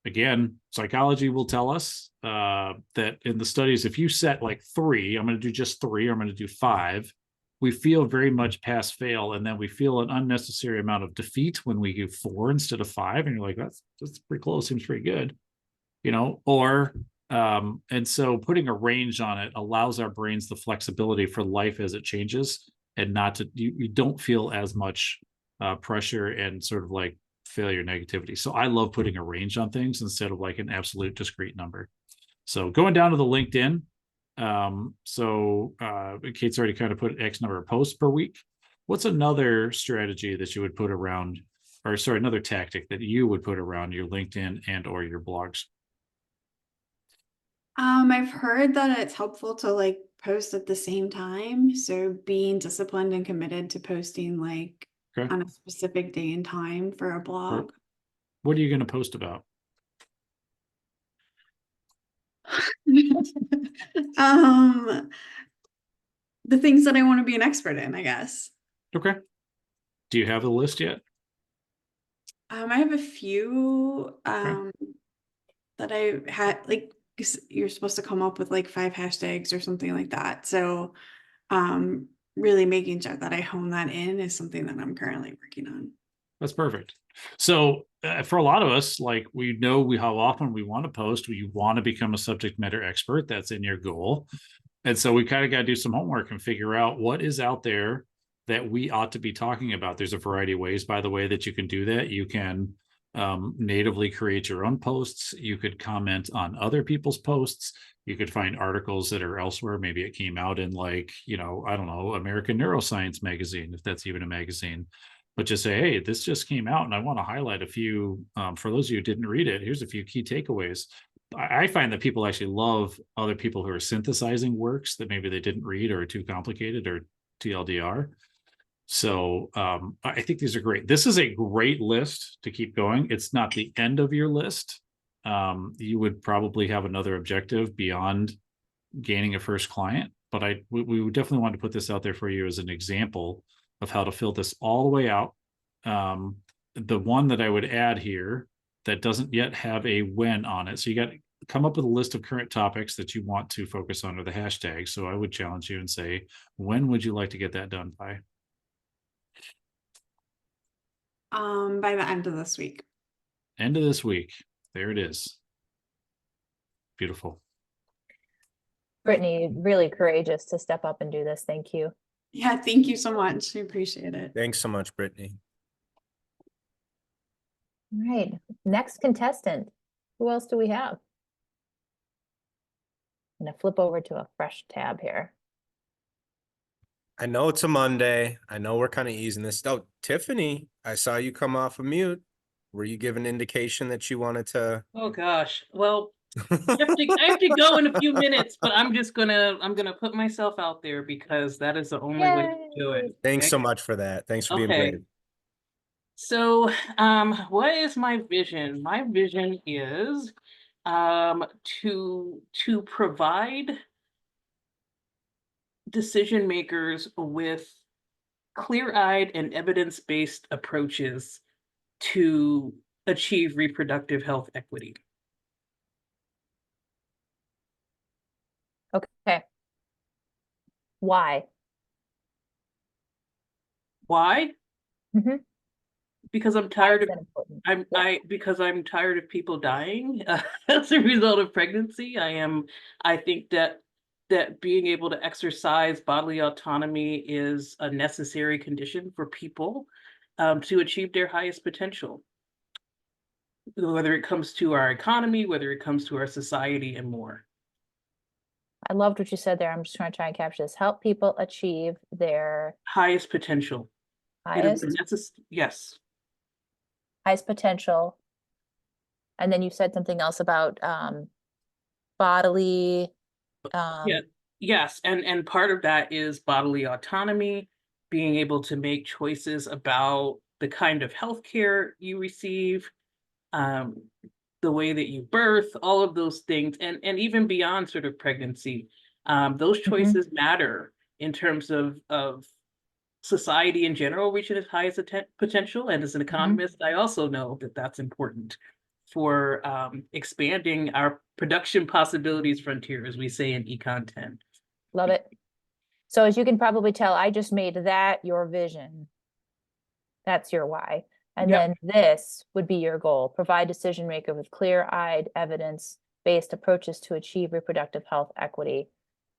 Again, psychology will tell us that in the studies, if you set like 3, I'm going to do just 3, or I'm going to do 5, we feel very much pass fail. And then we feel an unnecessary amount of defeat when we do 4 instead of 5. And you're like, that's pretty close. Seems pretty good, and so putting a range on it allows our brains the flexibility for life as it changes, and you don't feel as much pressure and sort of like failure negativity. So I love putting a range on things instead of like an absolute discrete number. So going down to the LinkedIn. Kate's already kind of put X number of posts per week. What's another strategy that you would put around, another tactic that you would put around your LinkedIn and or your blogs? I've heard that it's helpful to like post at the same time. So being disciplined and committed to posting like on a specific day and time for a blog. What are you going to post about? The things that I want to be an expert in, I guess. Okay. Do you have the list yet? I have a few that I had, like, 'cause you're supposed to come up with like 5 hashtags or something like that. So really making sure that I hone that in is something that I'm currently working on. That's perfect. So for a lot of us, like, we know how often we want to post, we want to become a subject matter expert. That's in your goal. And so we kind of got to do some homework and figure out what is out there that we ought to be talking about. There's a variety of ways, by the way, that you can do that. You can natively create your own posts. You could comment on other people's posts. You could find articles that are elsewhere. Maybe it came out in, like, I don't know, American Neuroscience magazine, if that's even a magazine. But just say, hey, this just came out and I want to highlight a few, for those of you who didn't read it, here's a few key takeaways. I find that people actually love other people who are synthesizing works that maybe they didn't read or are too complicated or TLDR. So I think these are great. This is a great list to keep going. It's not the end of your list. You would probably have another objective beyond gaining a first client, but we would definitely want to put this out there for you as an example of how to fill this all the way out. The one that I would add here that doesn't yet have a when on it. So you got to come up with a list of current topics that you want to focus on, or the hashtag. So I would challenge you and say, when would you like to get that done by? By the end of this week. End of this week. There it is. Beautiful. Brittany, really courageous to step up and do this. Thank you. Yeah, thank you so much. I appreciate it. Thanks so much, Brittany. All right, next contestant. Who else do we have? I'm gonna flip over to a fresh tab here. I know it's a Monday. I know we're kind of easing this. Oh, Tiffany, I saw you come off of mute. Were you given indication that you wanted to? Oh gosh. Well, I have to go in a few minutes, but I'm gonna put myself out there because that is the only way to do it. Thanks okay? so much for that. Thanks for being Okay. brave. So, what is my vision? My vision is to provide decision makers with clear-eyed and evidence-based approaches to achieve reproductive health equity. Okay. Why? Why? Mhm. Because I'm Why tired is of that important? because I'm tired of people dying as a result of pregnancy. I think that being able to exercise bodily autonomy is a necessary condition for people to achieve their highest potential, whether it comes to our economy, whether it comes to our society, and more. I loved what you said there. I'm just trying to capture this. Help people achieve their Highest potential. Yes. highest potential. And then you said something else about bodily. Yeah. Yes, and part of that is bodily autonomy, being able to make choices about the kind of healthcare you receive, the way that you birth, all of those things, and even beyond sort of pregnancy. Those choices matter in terms of society in general reaching its highest potential. And as an economist, I also know that that's important for expanding our production possibilities frontier, as we say in Econ 10. Love it. So as you can probably tell, I just made that your vision. That's your why. And Yep. then this would be your goal. Provide decision maker with clear-eyed evidence-based approaches to achieve reproductive health equity.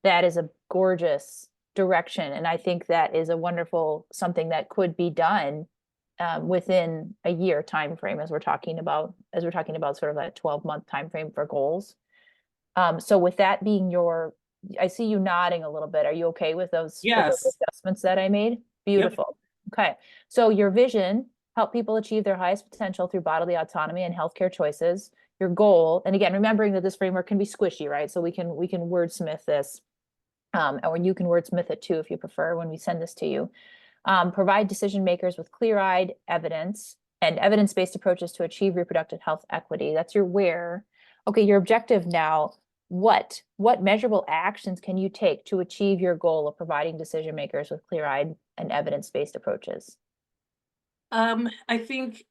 That is a gorgeous direction. And I think that is a wonderful something that could be done within a year time frame, as we're talking about sort of that 12-month time frame for goals. So with that being I see you nodding a little bit. Are you okay with those Yes. adjustments that I made? Beautiful. Yep. Okay. So your vision, help people achieve their highest potential through bodily autonomy and healthcare choices. Your goal, and again, remembering that this framework can be squishy, right? So we can wordsmith this, or you can wordsmith it too if you prefer when we send this to you. Provide decision makers with clear-eyed evidence and evidence-based approaches to achieve reproductive health equity. That's your where. Okay, your objective now. What measurable actions can you take to achieve your goal of providing decision makers with clear-eyed and evidence-based approaches? I think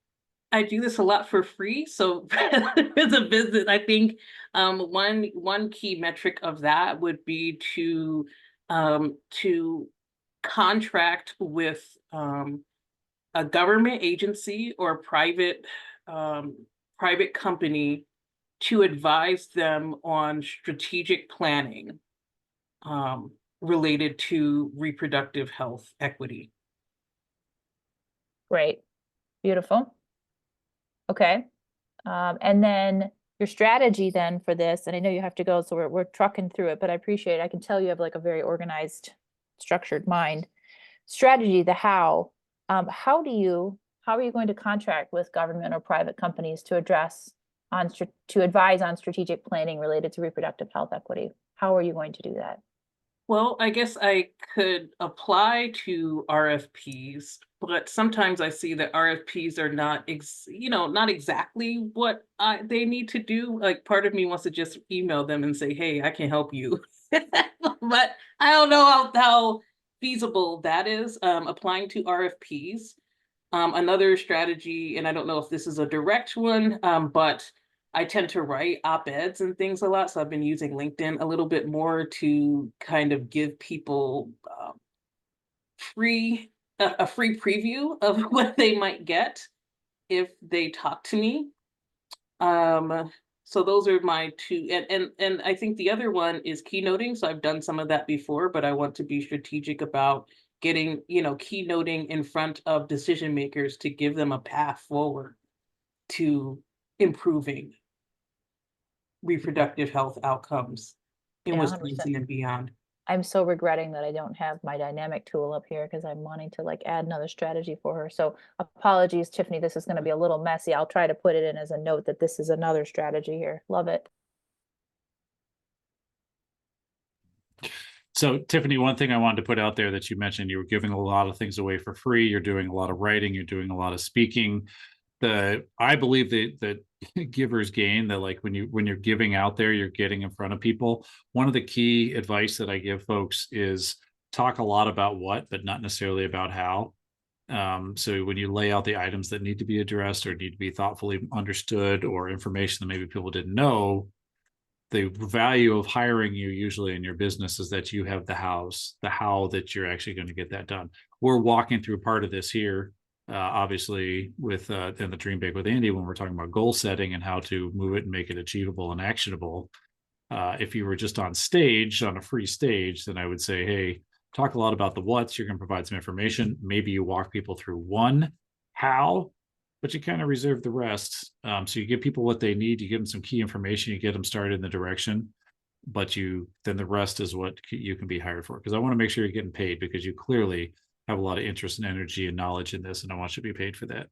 I do this a lot for free. So as a business, I think one key metric of that would be to contract with a government agency or private company to advise them on strategic planning related to reproductive health equity. Great. Beautiful. Okay. And then your strategy then for this, and I know you have to go, so we're trucking through it, but I appreciate it. I can tell you have like a very organized, structured mind. Strategy, the how. How are you going to contract with government or private companies to advise on strategic planning related to reproductive health equity? How are you going to do that? Well, I guess I could apply to RFPs, but sometimes I see that RFPs are not exactly what they need to do. Like part of me wants to just email them and say, hey, I can help you. But I don't know how feasible that is, applying to RFPs. Another strategy, and I don't know if this is a direct one, but I tend to write op-eds and things a lot. So I've been using LinkedIn a little bit more to kind of give people a free preview of what they might get if they talk to me. So those are my two, and I think the other one is keynoting. So I've done some of that before, but I want to be strategic about getting, keynoting in front of decision makers to give them a path forward to improving reproductive health outcomes in Yeah, Wisconsin 100%. and beyond. I'm so regretting that I don't have my dynamic tool up here because I'm wanting to like add another strategy for her. So apologies, Tiffany, this is going to be a little messy. I'll try to put it in as a note that this is another strategy here. Love it. So Tiffany, one thing I wanted to put out there that you mentioned, you were giving a lot of things away for free. You're doing a lot of writing, you're doing a lot of speaking. I believe that givers gain, that like when you're giving out there, you're getting in front of people. One of the key advice that I give folks is talk a lot about what, but not necessarily about how. So when you lay out the items that need to be addressed or need to be thoughtfully understood, or information that maybe people didn't know, the value of hiring you usually in your business is that you have the how that you're actually going to get that done. We're walking through part of this here, obviously with in the DreamBank with Andy, when we're talking about goal setting and how to move it and make it achievable and actionable. If you were just on stage, on a free stage, then I would say, hey, talk a lot about the what's, you're going to provide some information. Maybe you walk people through one how, but you kind of reserve the rest. So you give people what they need, you give them some key information, you get them started in the direction, but then the rest is what you can be hired for. Because I want to make sure you're getting paid, because you clearly have a lot of interest and energy and knowledge in this, and I want you to be paid for that.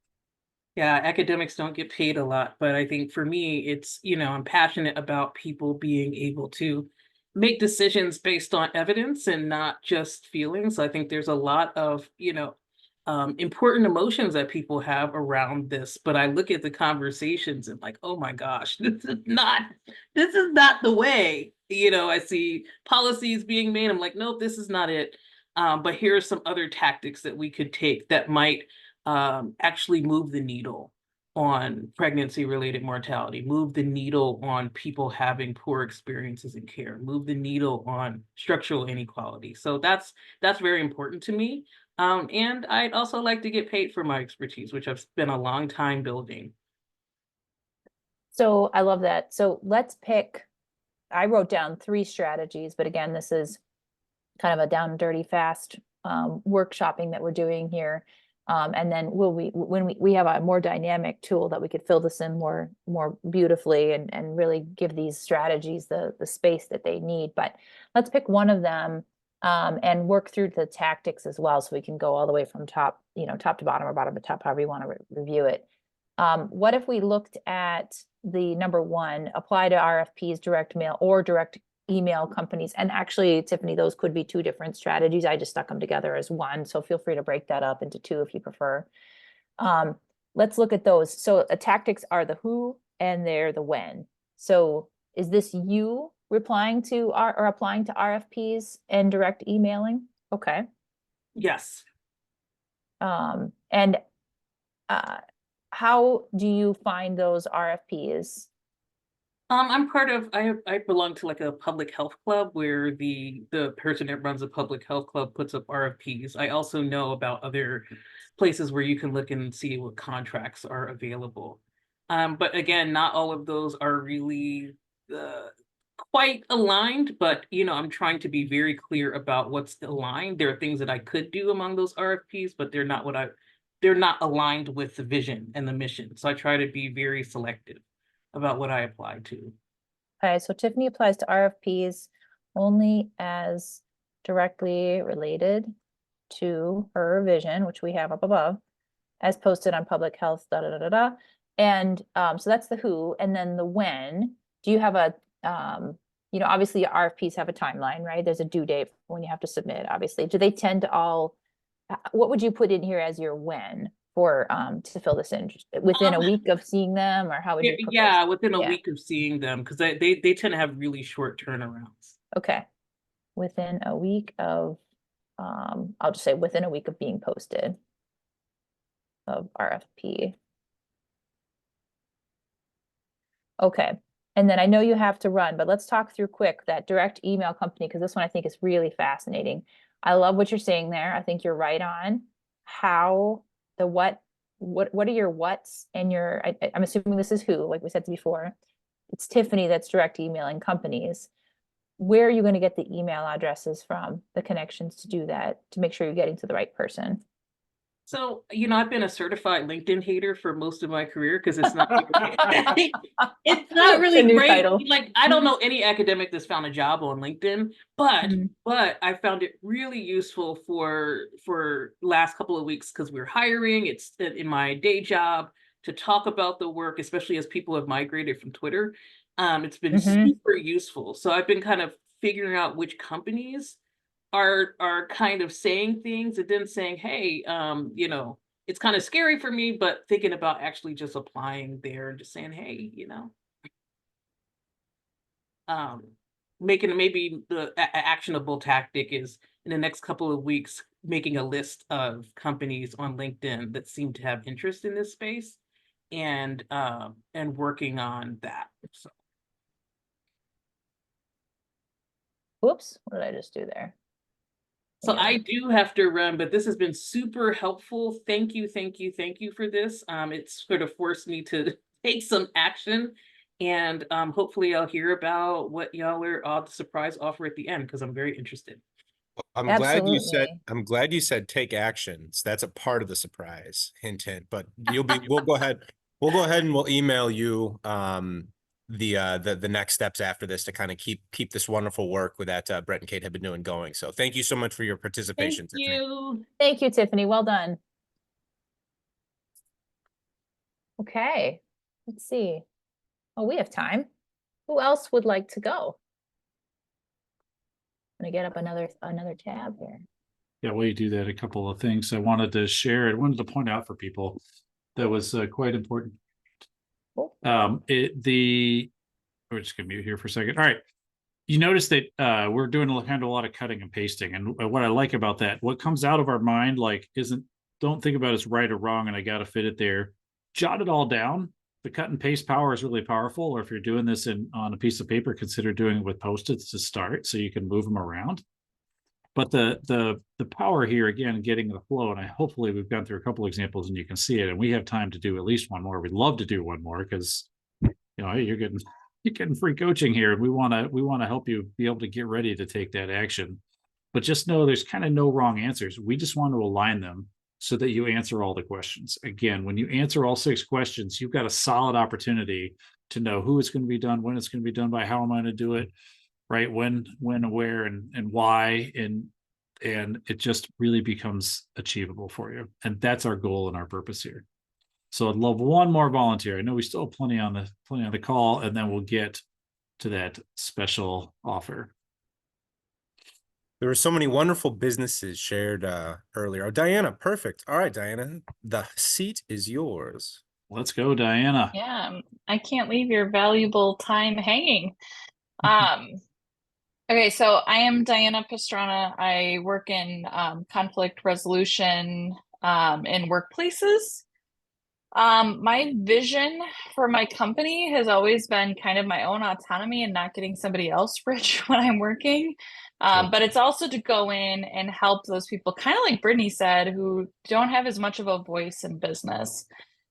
Yeah, academics don't get paid a lot, but I think for me, it's, I'm passionate about people being able to make decisions based on evidence and not just feelings. I think there's a lot of, important emotions that people have around this, but I look at the conversations and like, oh my gosh, this is not the way. I see policies being made. I'm like, nope, this is not it. But here are some other tactics that we could take that might actually move the needle on pregnancy-related mortality, move the needle on people having poor experiences in care, move the needle on structural inequality. So that's very important to me. And I'd also like to get paid for my expertise, which I've spent a long time building. So I love that. So let's pick, I wrote down 3 strategies, but again, this is kind of a down and dirty fast workshopping that we're doing here. And then when we have a more dynamic tool that we could fill this in more beautifully and really give these strategies the space that they need. But let's pick one of them and work through the tactics as well, so we can go all the way from top to bottom, or bottom to top, however you want to review it. What if we looked at the number 1, apply to RFPs, direct mail or direct email companies? And actually, Tiffany, those could be 2 different strategies. I just stuck them together as one. So feel free to break that up into 2 if you prefer. let's look at those. So tactics are the who and they're the when. So is this you replying to or applying to RFPs and direct emailing? Okay. Yes. And how do you find those RFPs? I'm part of, I belong to like a public health club where the person that runs a public health club puts up RFPs. I also know about other places where you can look and see what contracts are available. But again, not all of those are really quite aligned, but I'm trying to be very clear about what's aligned. There are things that I could do among those RFPs, but they're not aligned with the vision and the mission. So I try to be very selective about what I apply to. Okay, so Tiffany applies to RFPs only as directly related to her vision, which we have up above, as posted on public health, da da da da da. And so that's the who, and then the when. Do you have a obviously RFPs have a timeline, right? There's a due date when you have to submit, obviously. Do they tend to all, what would you put in here as your when for to fill this in? Within a week of seeing them, or how would you propose? Yeah, within a week of seeing them, because they tend to have really short turnarounds. Okay. Within a week of I'll just say within a week of being posted of RFP. Okay. And then I know you have to run, but let's talk through quick that direct email company, because this one I think is really fascinating. I love what you're saying there. I think you're right on. How, the what are your what's and your, I'm assuming this is who, like we said before. It's Tiffany that's direct emailing companies. Where are you going to get the email addresses from, the connections to do that, to make sure you're getting to the right person? So, I've been a certified LinkedIn hater for most of my career because it's not it's not really great. Title. Like, I don't know any academic that's found a job on LinkedIn, but I found it really useful for last couple of weeks because we're hiring. It's in my day job to talk about the work, especially as people have migrated from Twitter. It's been super useful. So I've been kind of figuring out which companies are kind of saying things and then saying, hey, it's kind of scary for me, but thinking about actually just applying there and just saying, hey, making maybe the actionable tactic is in the next couple of weeks, making a list of companies on LinkedIn that seem to have interest in this space and working on that. So. Whoops, what did I just do there? So I do have to run, but this has been super helpful. Thank you for this. It's sort of forced me to take some action, and hopefully I'll hear about what y'all are the surprise offer at the end, because I'm very interested. I'm glad you said take actions. That's a part of the surprise, hint, hint, but we'll go ahead and we'll email you the next steps after this to kind of keep this wonderful work with that Brent and Kate have been doing going. So thank you so much for your participation. Thank you, Tiffany. Well done. Okay, let's see. Oh, we have time. Who else would like to go? I'm gonna get up another tab here. Yeah, while you do that, a couple of things I wanted to share. I wanted to point out for people that was quite important. Cool. We're just gonna mute here for a second. All right. You notice that we're doing kind of a lot of cutting and pasting. And what I like about that, what comes out of our mind, don't think about it's right or wrong and I got to fit it there. Jot it all down. The cut and paste power is really powerful. Or if you're doing this on a piece of paper, consider doing it with Post-its to start so you can move them around. But the power here, again, getting the flow, and hopefully we've gone through a couple examples and you can see it, and we have time to do at least one more. We'd love to do one more because, hey, you're getting free coaching here. We want to help you be able to get ready to take that action. But just know there's kind of no wrong answers. We just want to align them so that you answer all the questions. Again, when you answer all 6 questions, you've got a solid opportunity to know who it's going to be done, when it's going to be done by, how am I going to do it, right? When, where, and why, and it just really becomes achievable for you. And that's our goal and our purpose here. So I'd love one more volunteer. I know we still have plenty on the call, and then we'll get to that special offer. There were so many wonderful businesses shared earlier. Oh, Diana, perfect. All right, Diana, the seat is yours. Let's go, Diana. Yeah, I can't leave your valuable time hanging. Okay, so I am Diana Pastrana. I work in conflict resolution in workplaces. My vision for my company has always been kind of my own autonomy and not getting somebody else rich when I'm working. But it's also to go in and help those people, kind of like Brittany said, who don't have as much of a voice in business.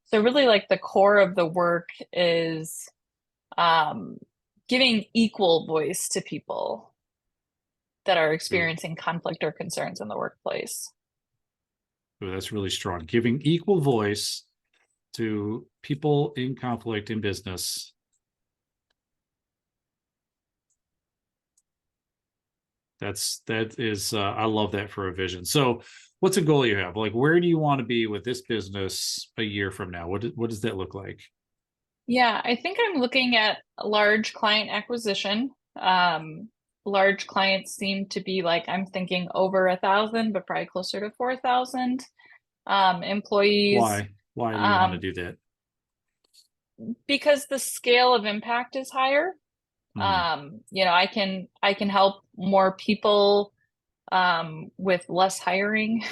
So really like the core of the work is giving equal voice to people that are experiencing conflict or concerns in the workplace. Ooh, that's really strong. Giving equal voice to people in conflict in business. That is I love that for a vision. So what's a goal you have? Like, where do you want to be with this business a year from now? What does that look like? Yeah, I think I'm looking at a large client acquisition. Large clients seem to be like, I'm thinking over 1,000, but probably closer to 4,000 employees. Why do you want to do that? Because the scale of impact is higher. You know, I can help more people with less hiring.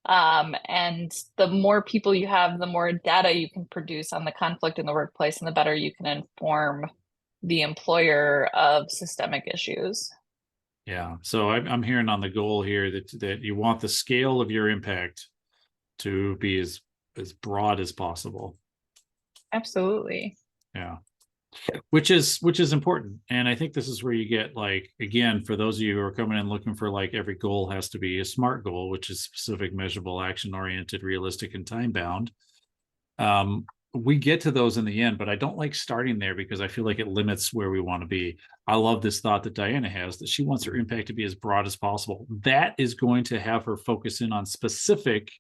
And the more people you have, the more data you can produce on the conflict in the workplace, and the better you can inform the employer of systemic issues. Yeah. So I'm hearing on the goal here that you want the scale of your impact to be as broad as possible. Absolutely. Yeah. Which is important. And I think this is where you get, like, again, for those of you who are coming in looking for, like, every goal has to be a SMART goal, which is specific, measurable, action oriented, realistic, and time bound. We get to those in the end, but I don't like starting there because I feel like it limits where we want to be. I love this thought that Diana has, that she wants her impact to be as broad as possible. That is going to have her focus in on specific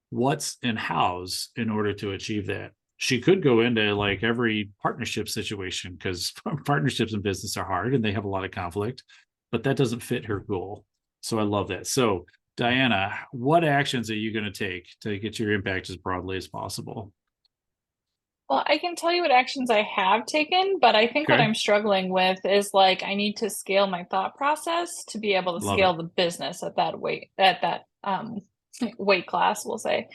what's and how's in order to achieve that. She could go into like every partnership situation, because partnerships in business are hard and they have a lot of conflict, but that doesn't fit her goal. So I love that. So Diana, what actions are you going to take to get your impact as broadly as possible? Well, I can tell you what actions I have taken, but I think what I'm struggling with is like I need to scale my thought process to be able to scale the business at that weight, at that weight class, we'll say.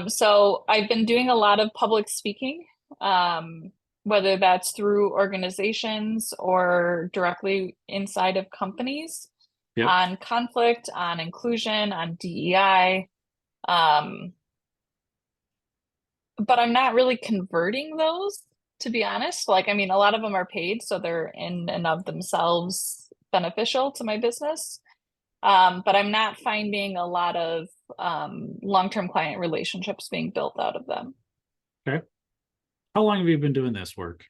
So I've been doing a lot of public speaking, whether that's through organizations or directly inside of companies, on conflict, on inclusion, on DEI. But I'm not really converting those, to be honest. Like, I mean, a lot of them are paid, so they're in and of themselves beneficial to my business. But I'm not finding a lot of long-term client relationships being built out of them. Okay. How long have you been doing this work?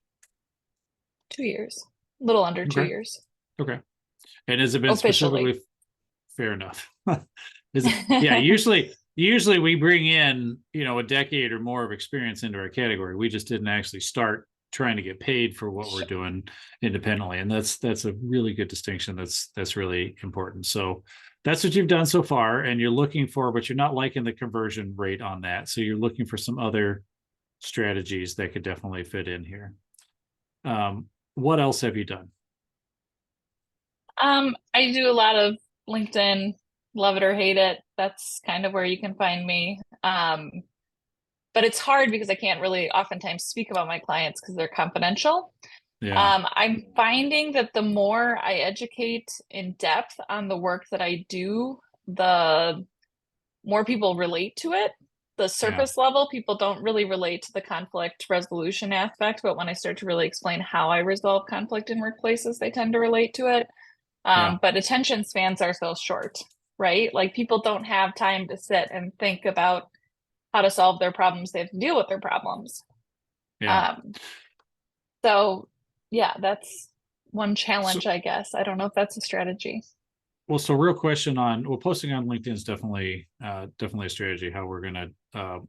2 years, a little under 2 years. Okay. And has it been Officially. specifically? Fair enough. Yeah, usually we bring in, a decade or more of experience into our category. We just didn't actually start trying to get paid for what we're doing independently. And that's a really good distinction. That's really important. So that's what you've done so far, and you're looking for, but you're not liking the conversion rate on that. So you're looking for some other strategies that could definitely fit in here. What else have you done? I do a lot of LinkedIn, love it or hate it. That's kind of where you can find me. But it's hard because I can't really oftentimes speak about my clients because they're confidential. Yeah. I'm finding that the more I educate in depth on the work that I do, the more people relate to it. The surface level, people don't really relate to the conflict resolution aspect, but when I start to really explain how I resolve conflict in workplaces, they tend to relate to it. But attention spans are so short, right? Like, people don't have time to sit and think about how to solve their problems. They have to deal with their problems. So yeah, that's one challenge, I guess. I don't know if that's a strategy. Well, so real question posting on LinkedIn is definitely a strategy, how we're going to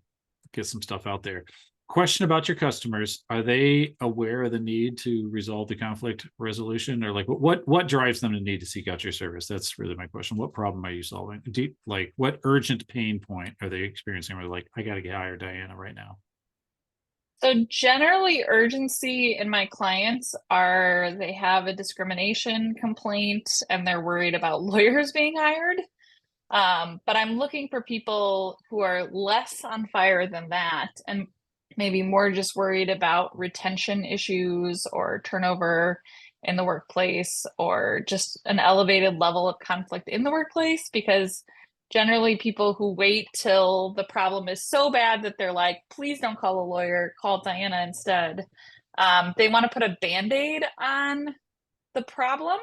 get some stuff out there. question about your customers. Are they aware of the need to resolve the conflict resolution, or like what drives them to need to seek out your service? That's really my question. What problem are you solving? Like what urgent pain point are they experiencing where they're like, I got to hire Diana right now? So generally urgency in my clients are they have a discrimination complaint and they're worried about lawyers being hired. But I'm looking for people who are less on fire than that and maybe more just worried about retention issues or turnover in the workplace or just an elevated level of conflict in the workplace, because generally people who wait till the problem is so bad that they're like, please don't call a lawyer, call Diana instead. They want to put a Band-Aid on the problem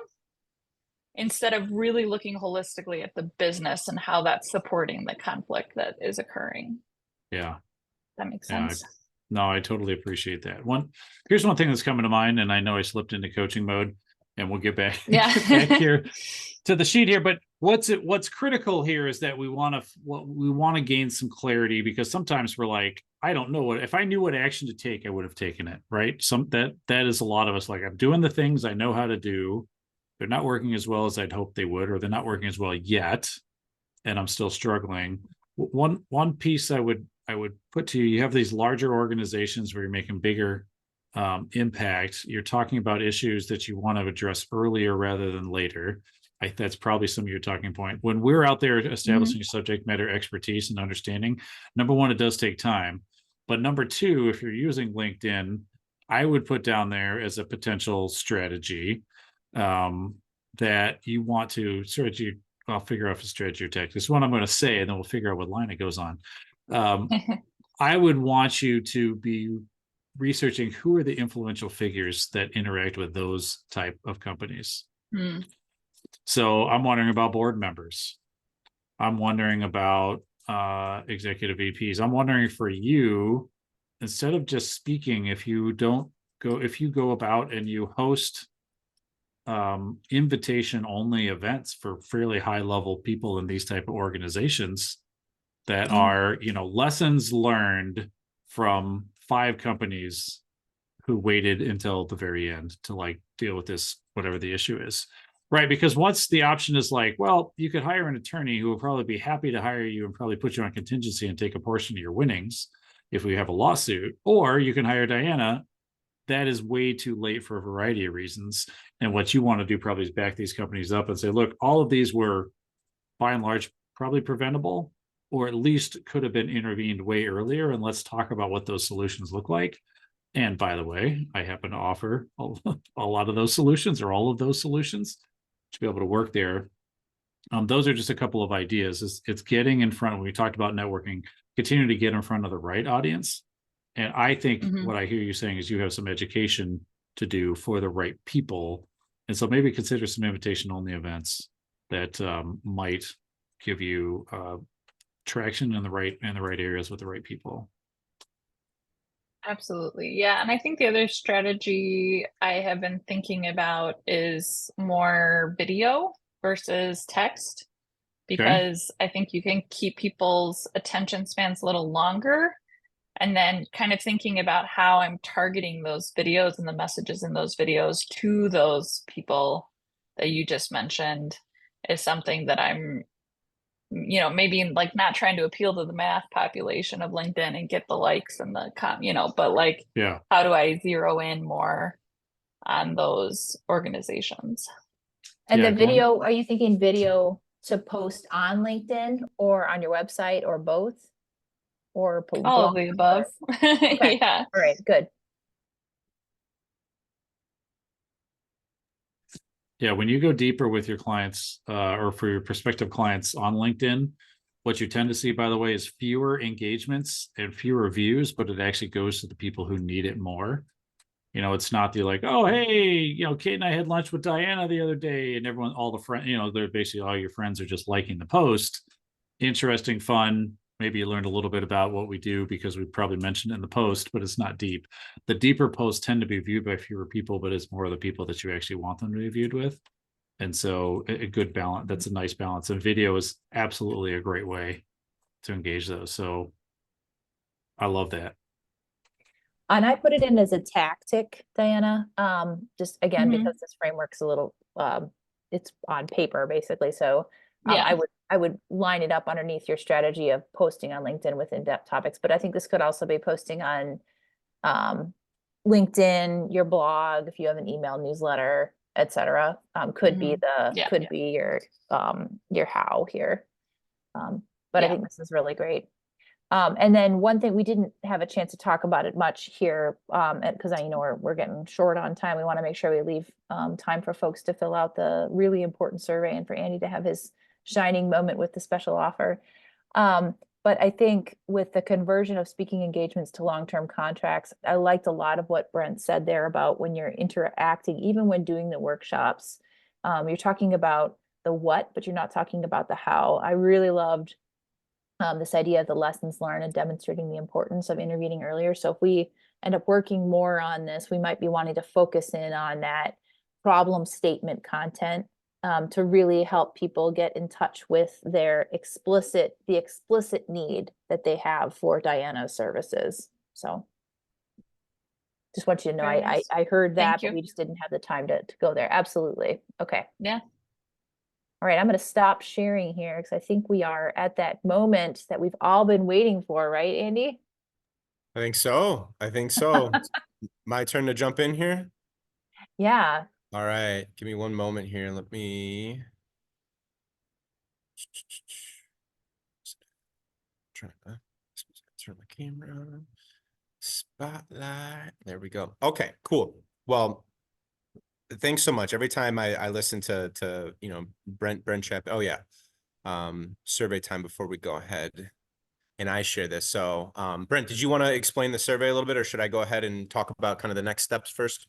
instead of really looking holistically at the business and how that's supporting the conflict that is occurring. Yeah. That makes Yeah, sense. no, I totally appreciate that. Here's one thing that's coming to mind, and I know I slipped into coaching mode, and we'll get back, Yeah. get back here to the sheet here. But what's critical here is that we want to gain some clarity, because sometimes we're like, I don't know if I knew what action to take, I would have taken it, right? That is a lot of us, like, I'm doing the things I know how to do. They're not working as well as I'd hope they would, or they're not working as well yet, and I'm still struggling. One piece I would put to you, you have these larger organizations where you're making bigger impact. You're talking about issues that you want to address earlier rather than later. That's probably some of your talking point. When we're out there establishing subject matter expertise and understanding, number one, it does take time. But number two, if you're using LinkedIn, I would put down there as a potential strategy that you want to strategy. I'll figure out if it's strategy or tactics. This is what I'm going to say, and then we'll figure out what line it goes on. I would want you to be researching who are the influential figures that interact with those type of companies. So I'm wondering about board members. I'm wondering about executive VPs. I'm wondering for you, instead of just speaking, if you go about and you host invitation only events for fairly high level people in these type of organizations that are, lessons learned from 5 companies who waited until the very end to like deal with this, whatever the issue is, right? Because once the option is like, well, you could hire an attorney who will probably be happy to hire you and probably put you on contingency and take a portion of your winnings if we have a lawsuit, or you can hire Diana. That is way too late for a variety of reasons. And what you want to do probably is back these companies up and say, look, all of these were by and large probably preventable, or at least could have been intervened way earlier. And let's talk about what those solutions look like. And by the way, I happen to offer a lot of those solutions, or all of those solutions, to be able to work there. Those are just a couple of ideas. It's getting in front. When we talked about networking, continue to get in front of the right audience. And I think what I hear you saying is you have some education to do for the right people. And so maybe consider some invitation only events that might give you traction in the right areas with the right people. Absolutely. Yeah. And I think the other strategy I have been thinking about is more video versus text, because I think you can keep people's attention spans a little longer. And then kind of thinking about how I'm targeting those videos and the messages in those videos to those people that you just mentioned is something that I'm, maybe like not trying to appeal to the math population of LinkedIn and get the likes and the but like, how do I zero in more on those organizations? And the video, are you thinking video to post on LinkedIn or on your website, or both? Or all of the above? Okay. Yeah. All right, good. Yeah, when you go deeper with your clients or for your prospective clients on LinkedIn, what you tend to see, by the way, is fewer engagements and fewer views, but it actually goes to the people who need it more. It's not the like, oh, hey, Kate and I had lunch with Diana the other day, and everyone, all the friends, they're basically all your friends are just liking the post. Interesting, fun. Maybe you learned a little bit about what we do because we probably mentioned it in the post, but it's not deep. The deeper posts tend to be viewed by fewer people, but it's more of the people that you actually want them to be viewed with. And so a good balance, that's a nice balance. And video is absolutely a great way to engage those. So I love that. And I put it in as a tactic, Diana, just again, Mhm. because this framework's a little, it's on paper basically. So Yeah. I would line it up underneath your strategy of posting on LinkedIn with in-depth topics, but I think this could also be posting on LinkedIn, your blog, if you have an email newsletter, etc. Could be Yeah. could be your how here. But I Yeah. think this is really great. And then one thing we didn't have a chance to talk about it much here, because I know we're getting short on time. We want to make sure we leave time for folks to fill out the really important survey and for Andy to have his shining moment with the special offer. But I think with the conversion of speaking engagements to long-term contracts, I liked a lot of what Brent said there about when you're interacting, even when doing the workshops, you're talking about the what, but you're not talking about the how. I really loved this idea of the lessons learned and demonstrating the importance of intervening earlier. So if we end up working more on this, we might be wanting to focus in on that problem statement content to really help people get in touch with the explicit need that they have for Diana's services. So just want you to know, Very nice. I heard Thank that, but you. we just didn't have the time to go there. Absolutely. Okay. Yeah. All right, I'm going to stop sharing here because I think we are at that moment that we've all been waiting for, right, Andy? I think so. I think so. My turn to jump in here. Yeah. All right. Give me one moment here. Let me turn my camera on. Spotlight. There we go. Okay, cool. Well, thanks so much. Every time I listen to Brent Chap. Oh yeah. Survey time before we go ahead and I share this. So Brent, did you want to explain the survey a little bit, or should I go ahead and talk about kind of the next steps first?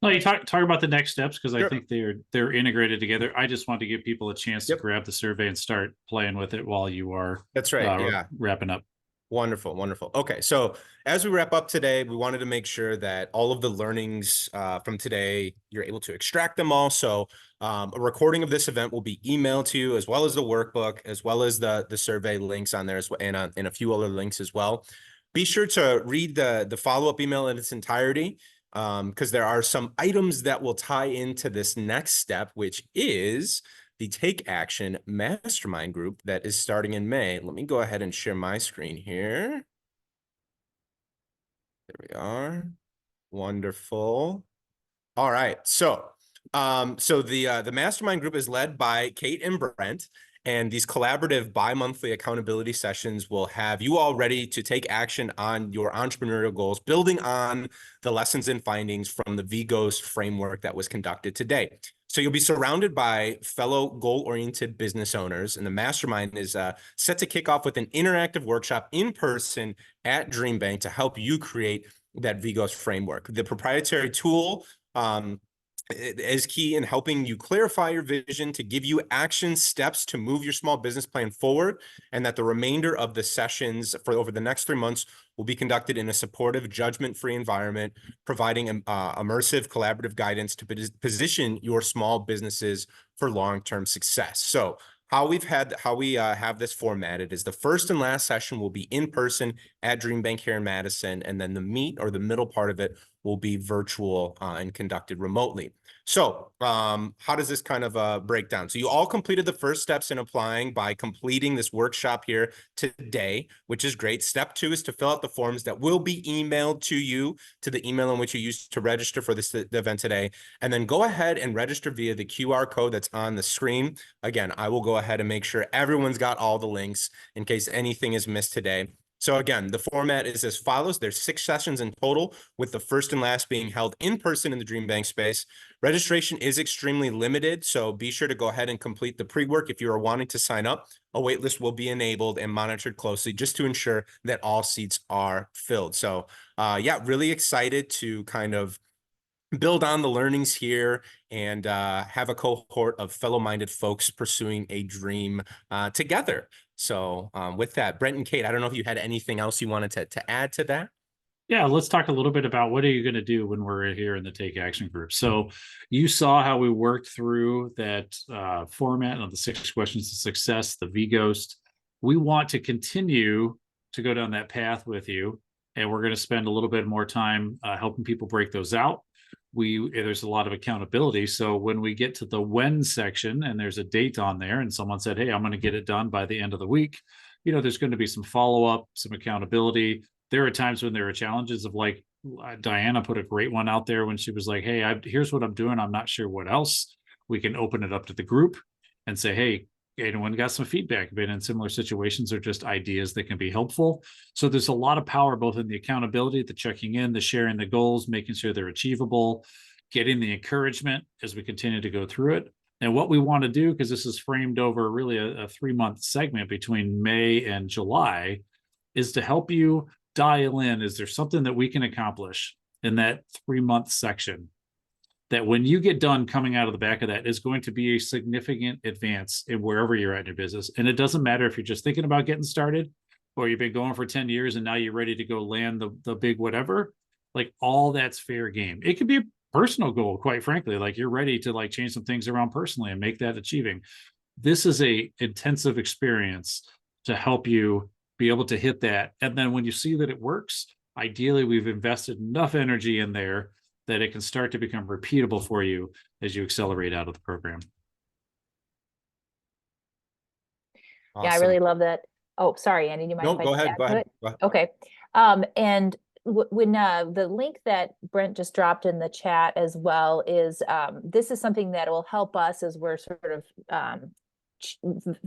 No, you talk about the next steps because Sure. I think they're integrated together. I just want to give people a chance to Yep. grab the survey and start playing with it while you are That's right. Yeah. wrapping up. Wonderful, wonderful. Okay, so as we wrap up today, we wanted to make sure that all of the learnings from today, you're able to extract them all. So a recording of this event will be emailed to you, as well as the workbook, as well as the survey links on there, as well, and a few other links as well. Be sure to read the follow-up email in its entirety, because there are some items that will tie into this next step, which is the Take Action Mastermind group that is starting in May. Let me go ahead and share my screen here. There we are. Wonderful. All right. So the mastermind group is led by Kate and Brent, and these collaborative bi-monthly accountability sessions will have you all ready to take action on your entrepreneurial goals, building on the lessons and findings from the VGOST framework that was conducted today. So you'll be surrounded by fellow goal-oriented business owners, and the mastermind is set to kick off with an interactive workshop in person at DreamBank to help you create that VGOST framework. The proprietary tool is key in helping you clarify your vision, to give you action steps to move your small business plan forward, and that the remainder of the sessions for over the next 3 months will be conducted in a supportive, judgment-free environment, providing immersive, collaborative guidance to position your small businesses for long-term success. So how we have this formatted is the first and last session will be in person at DreamBank here in Madison, and then the meat or the middle part of it will be virtual and conducted remotely. So how does this kind of break down? So you all completed the first steps in applying by completing this workshop here today, which is great. Step 2 is to fill out the forms that will be emailed to you to the email in which you used to register for the event today. And then go ahead and register via the QR code that's on the screen. Again, I will go ahead and make sure everyone's got all the links in case anything is missed today. So again, the format is as follows. There's 6 sessions in total, with the first and last being held in person in the DreamBank space. Registration is extremely limited, so be sure to go ahead and complete the pre-work if you are wanting to sign up. A waitlist will be enabled and monitored closely just to ensure that all seats are filled. So yeah, really excited to kind of build on the learnings here and have a cohort of fellow-minded folks pursuing a dream together. So with that, Brent and Kate, I don't know if you had anything else you wanted to add to that. Yeah, let's talk a little bit about what are you going to do when we're here in the Take Action group. So you saw how we worked through that format of the 6 questions of success, the VGOST. We want to continue to go down that path with you. and we're going to spend a little bit more time helping people break those out. There's a lot of accountability. So when we get to the when section and there's a date on there and someone said, hey, I'm going to get it done by the end of the week, there's going to be some follow-up, some accountability. There are times when there are challenges of like, Diana put a great one out there when she was like, hey, here's what I'm doing. I'm not sure what else. We can open it up to the group and say, hey, anyone got some feedback, been in similar situations or just ideas that can be helpful. So there's a lot of power both in the accountability, the checking in, the sharing the goals, making sure they're achievable, getting the encouragement as we continue to go through it. And what we want to do, because this is framed over really a 3-month segment between May and July, is to help you dial in. Is there something that we can accomplish in that 3-month section that when you get done coming out of the back of that is going to be a significant advance in wherever you're at in your business? And it doesn't matter if you're just thinking about getting started or you've been going for 10 years and now you're ready to go land the big whatever. Like, all that's fair game. It could be a personal goal, quite frankly, like you're ready to like change some things around personally and make that achieving. This is a intensive experience to help you be able to hit that. And then when you see that it works, ideally we've invested enough energy in there that it can start to become repeatable for you as you accelerate out of the program. Yeah, I really love that. Oh, sorry, Andy, do you mind No, if I go just ahead, add go to ahead. it? Okay. And when the link that Brent just dropped in the chat as well is, this is something that will help us as we're sort of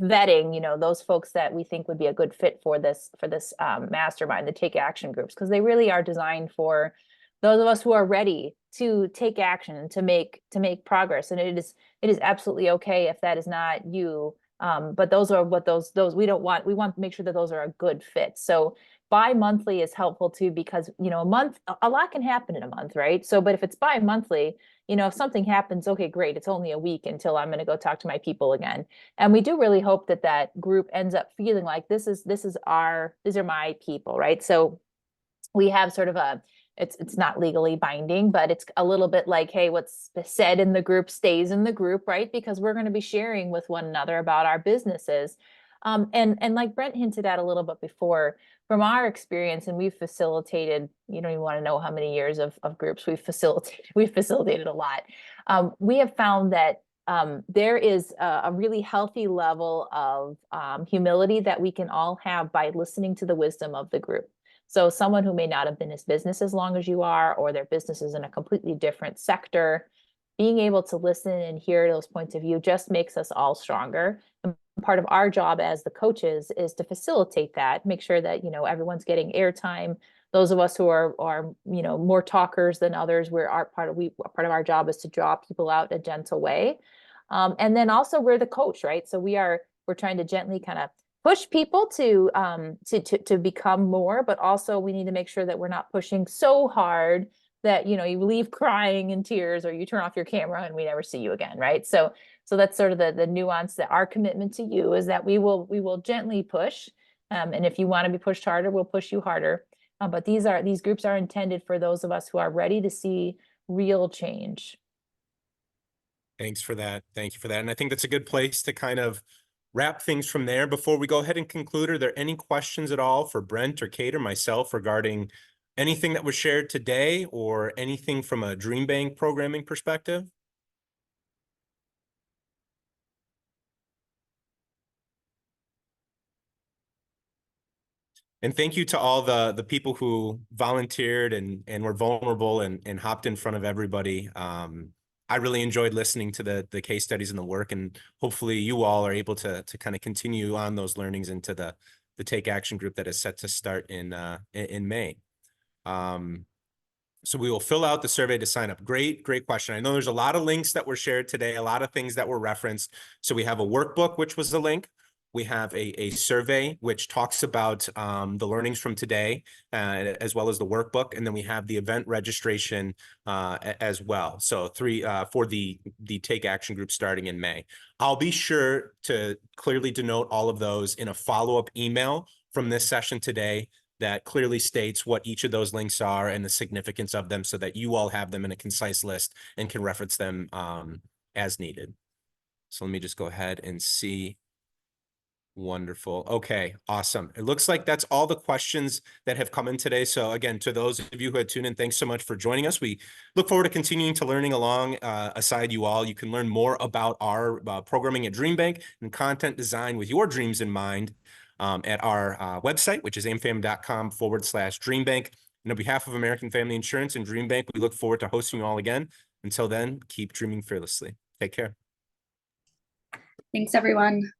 vetting, those folks that we think would be a good fit for this mastermind, the Take Action groups, because they really are designed for those of us who are ready to take action and to make progress. And it is absolutely okay if that is not you. But those are what those we want to make sure that those are a good fit. So bi-monthly is helpful too, because a lot can happen in a month, right? So, but if it's bi-monthly, if something happens, okay, great, it's only a week until I'm going to go talk to my people again. And we do really hope that that group ends up feeling like these are my people, right? So we have sort of it's not legally binding, but it's a little bit like, hey, what's said in the group stays in the group, right? Because we're going to be sharing with one another about our businesses. And like Brent hinted at a little bit before, from our experience, and we've facilitated, you don't even want to know how many years of groups we've facilitated a lot. We have found that there is a really healthy level of humility that we can all have by listening to the wisdom of the group. So someone who may not have been in business as long as you are, or their business is in a completely different sector, being able to listen and hear those points of view just makes us all stronger. And part of our job as the coaches is to facilitate that, make sure that, everyone's getting airtime. Those of us who are more talkers than others, part of our job is to draw people out in a gentle way. And then also we're the coach, right? So we're trying to gently kind of push people to become more, but also we need to make sure that we're not pushing so hard that you leave crying in tears, or you turn off your camera and we never see you again, right? So that's sort of the nuance, that our commitment to you is that we will gently push, and if you want to be pushed harder, we'll push you harder. But these groups are intended for those of us who are ready to see real change. Thanks for that. Thank you for that. And I think that's a good place to kind of wrap things from there. Before we go ahead and conclude, are there any questions at all for Brent or Kate or myself regarding anything that was shared today or anything from a DreamBank programming perspective? And thank you to all the people who volunteered and were vulnerable and hopped in front of everybody. I really enjoyed listening to the case studies and the work, and hopefully you all are able to kind of continue on those learnings into the Take Action group that is set to start in May. So we will fill out the survey to sign up. Great question. I know there's a lot of links that were shared today, a lot of things that were referenced. So we have a workbook, which was the link. We have a survey, which talks about the learnings from today, as well as the workbook. And then we have the event registration as well. So for the Take Action group starting in May. I'll be sure to clearly denote all of those in a follow-up email from this session today that clearly states what each of those links are and the significance of them, so that you all have them in a concise list and can reference them as needed. So let me just go ahead and see Wonderful. Okay, awesome. It looks like that's all the questions that have come in today. So again, to those of you who had tuned in, thanks so much for joining us. We look forward to continuing to learning along aside you all. You can learn more about our programming at DreamBank and content design with your dreams in mind at our website, which is aimfam.com/DreamBank. And on behalf of American Family Insurance and DreamBank, we look forward to hosting you all again. Until then, keep dreaming fearlessly. Take care. Thanks, everyone.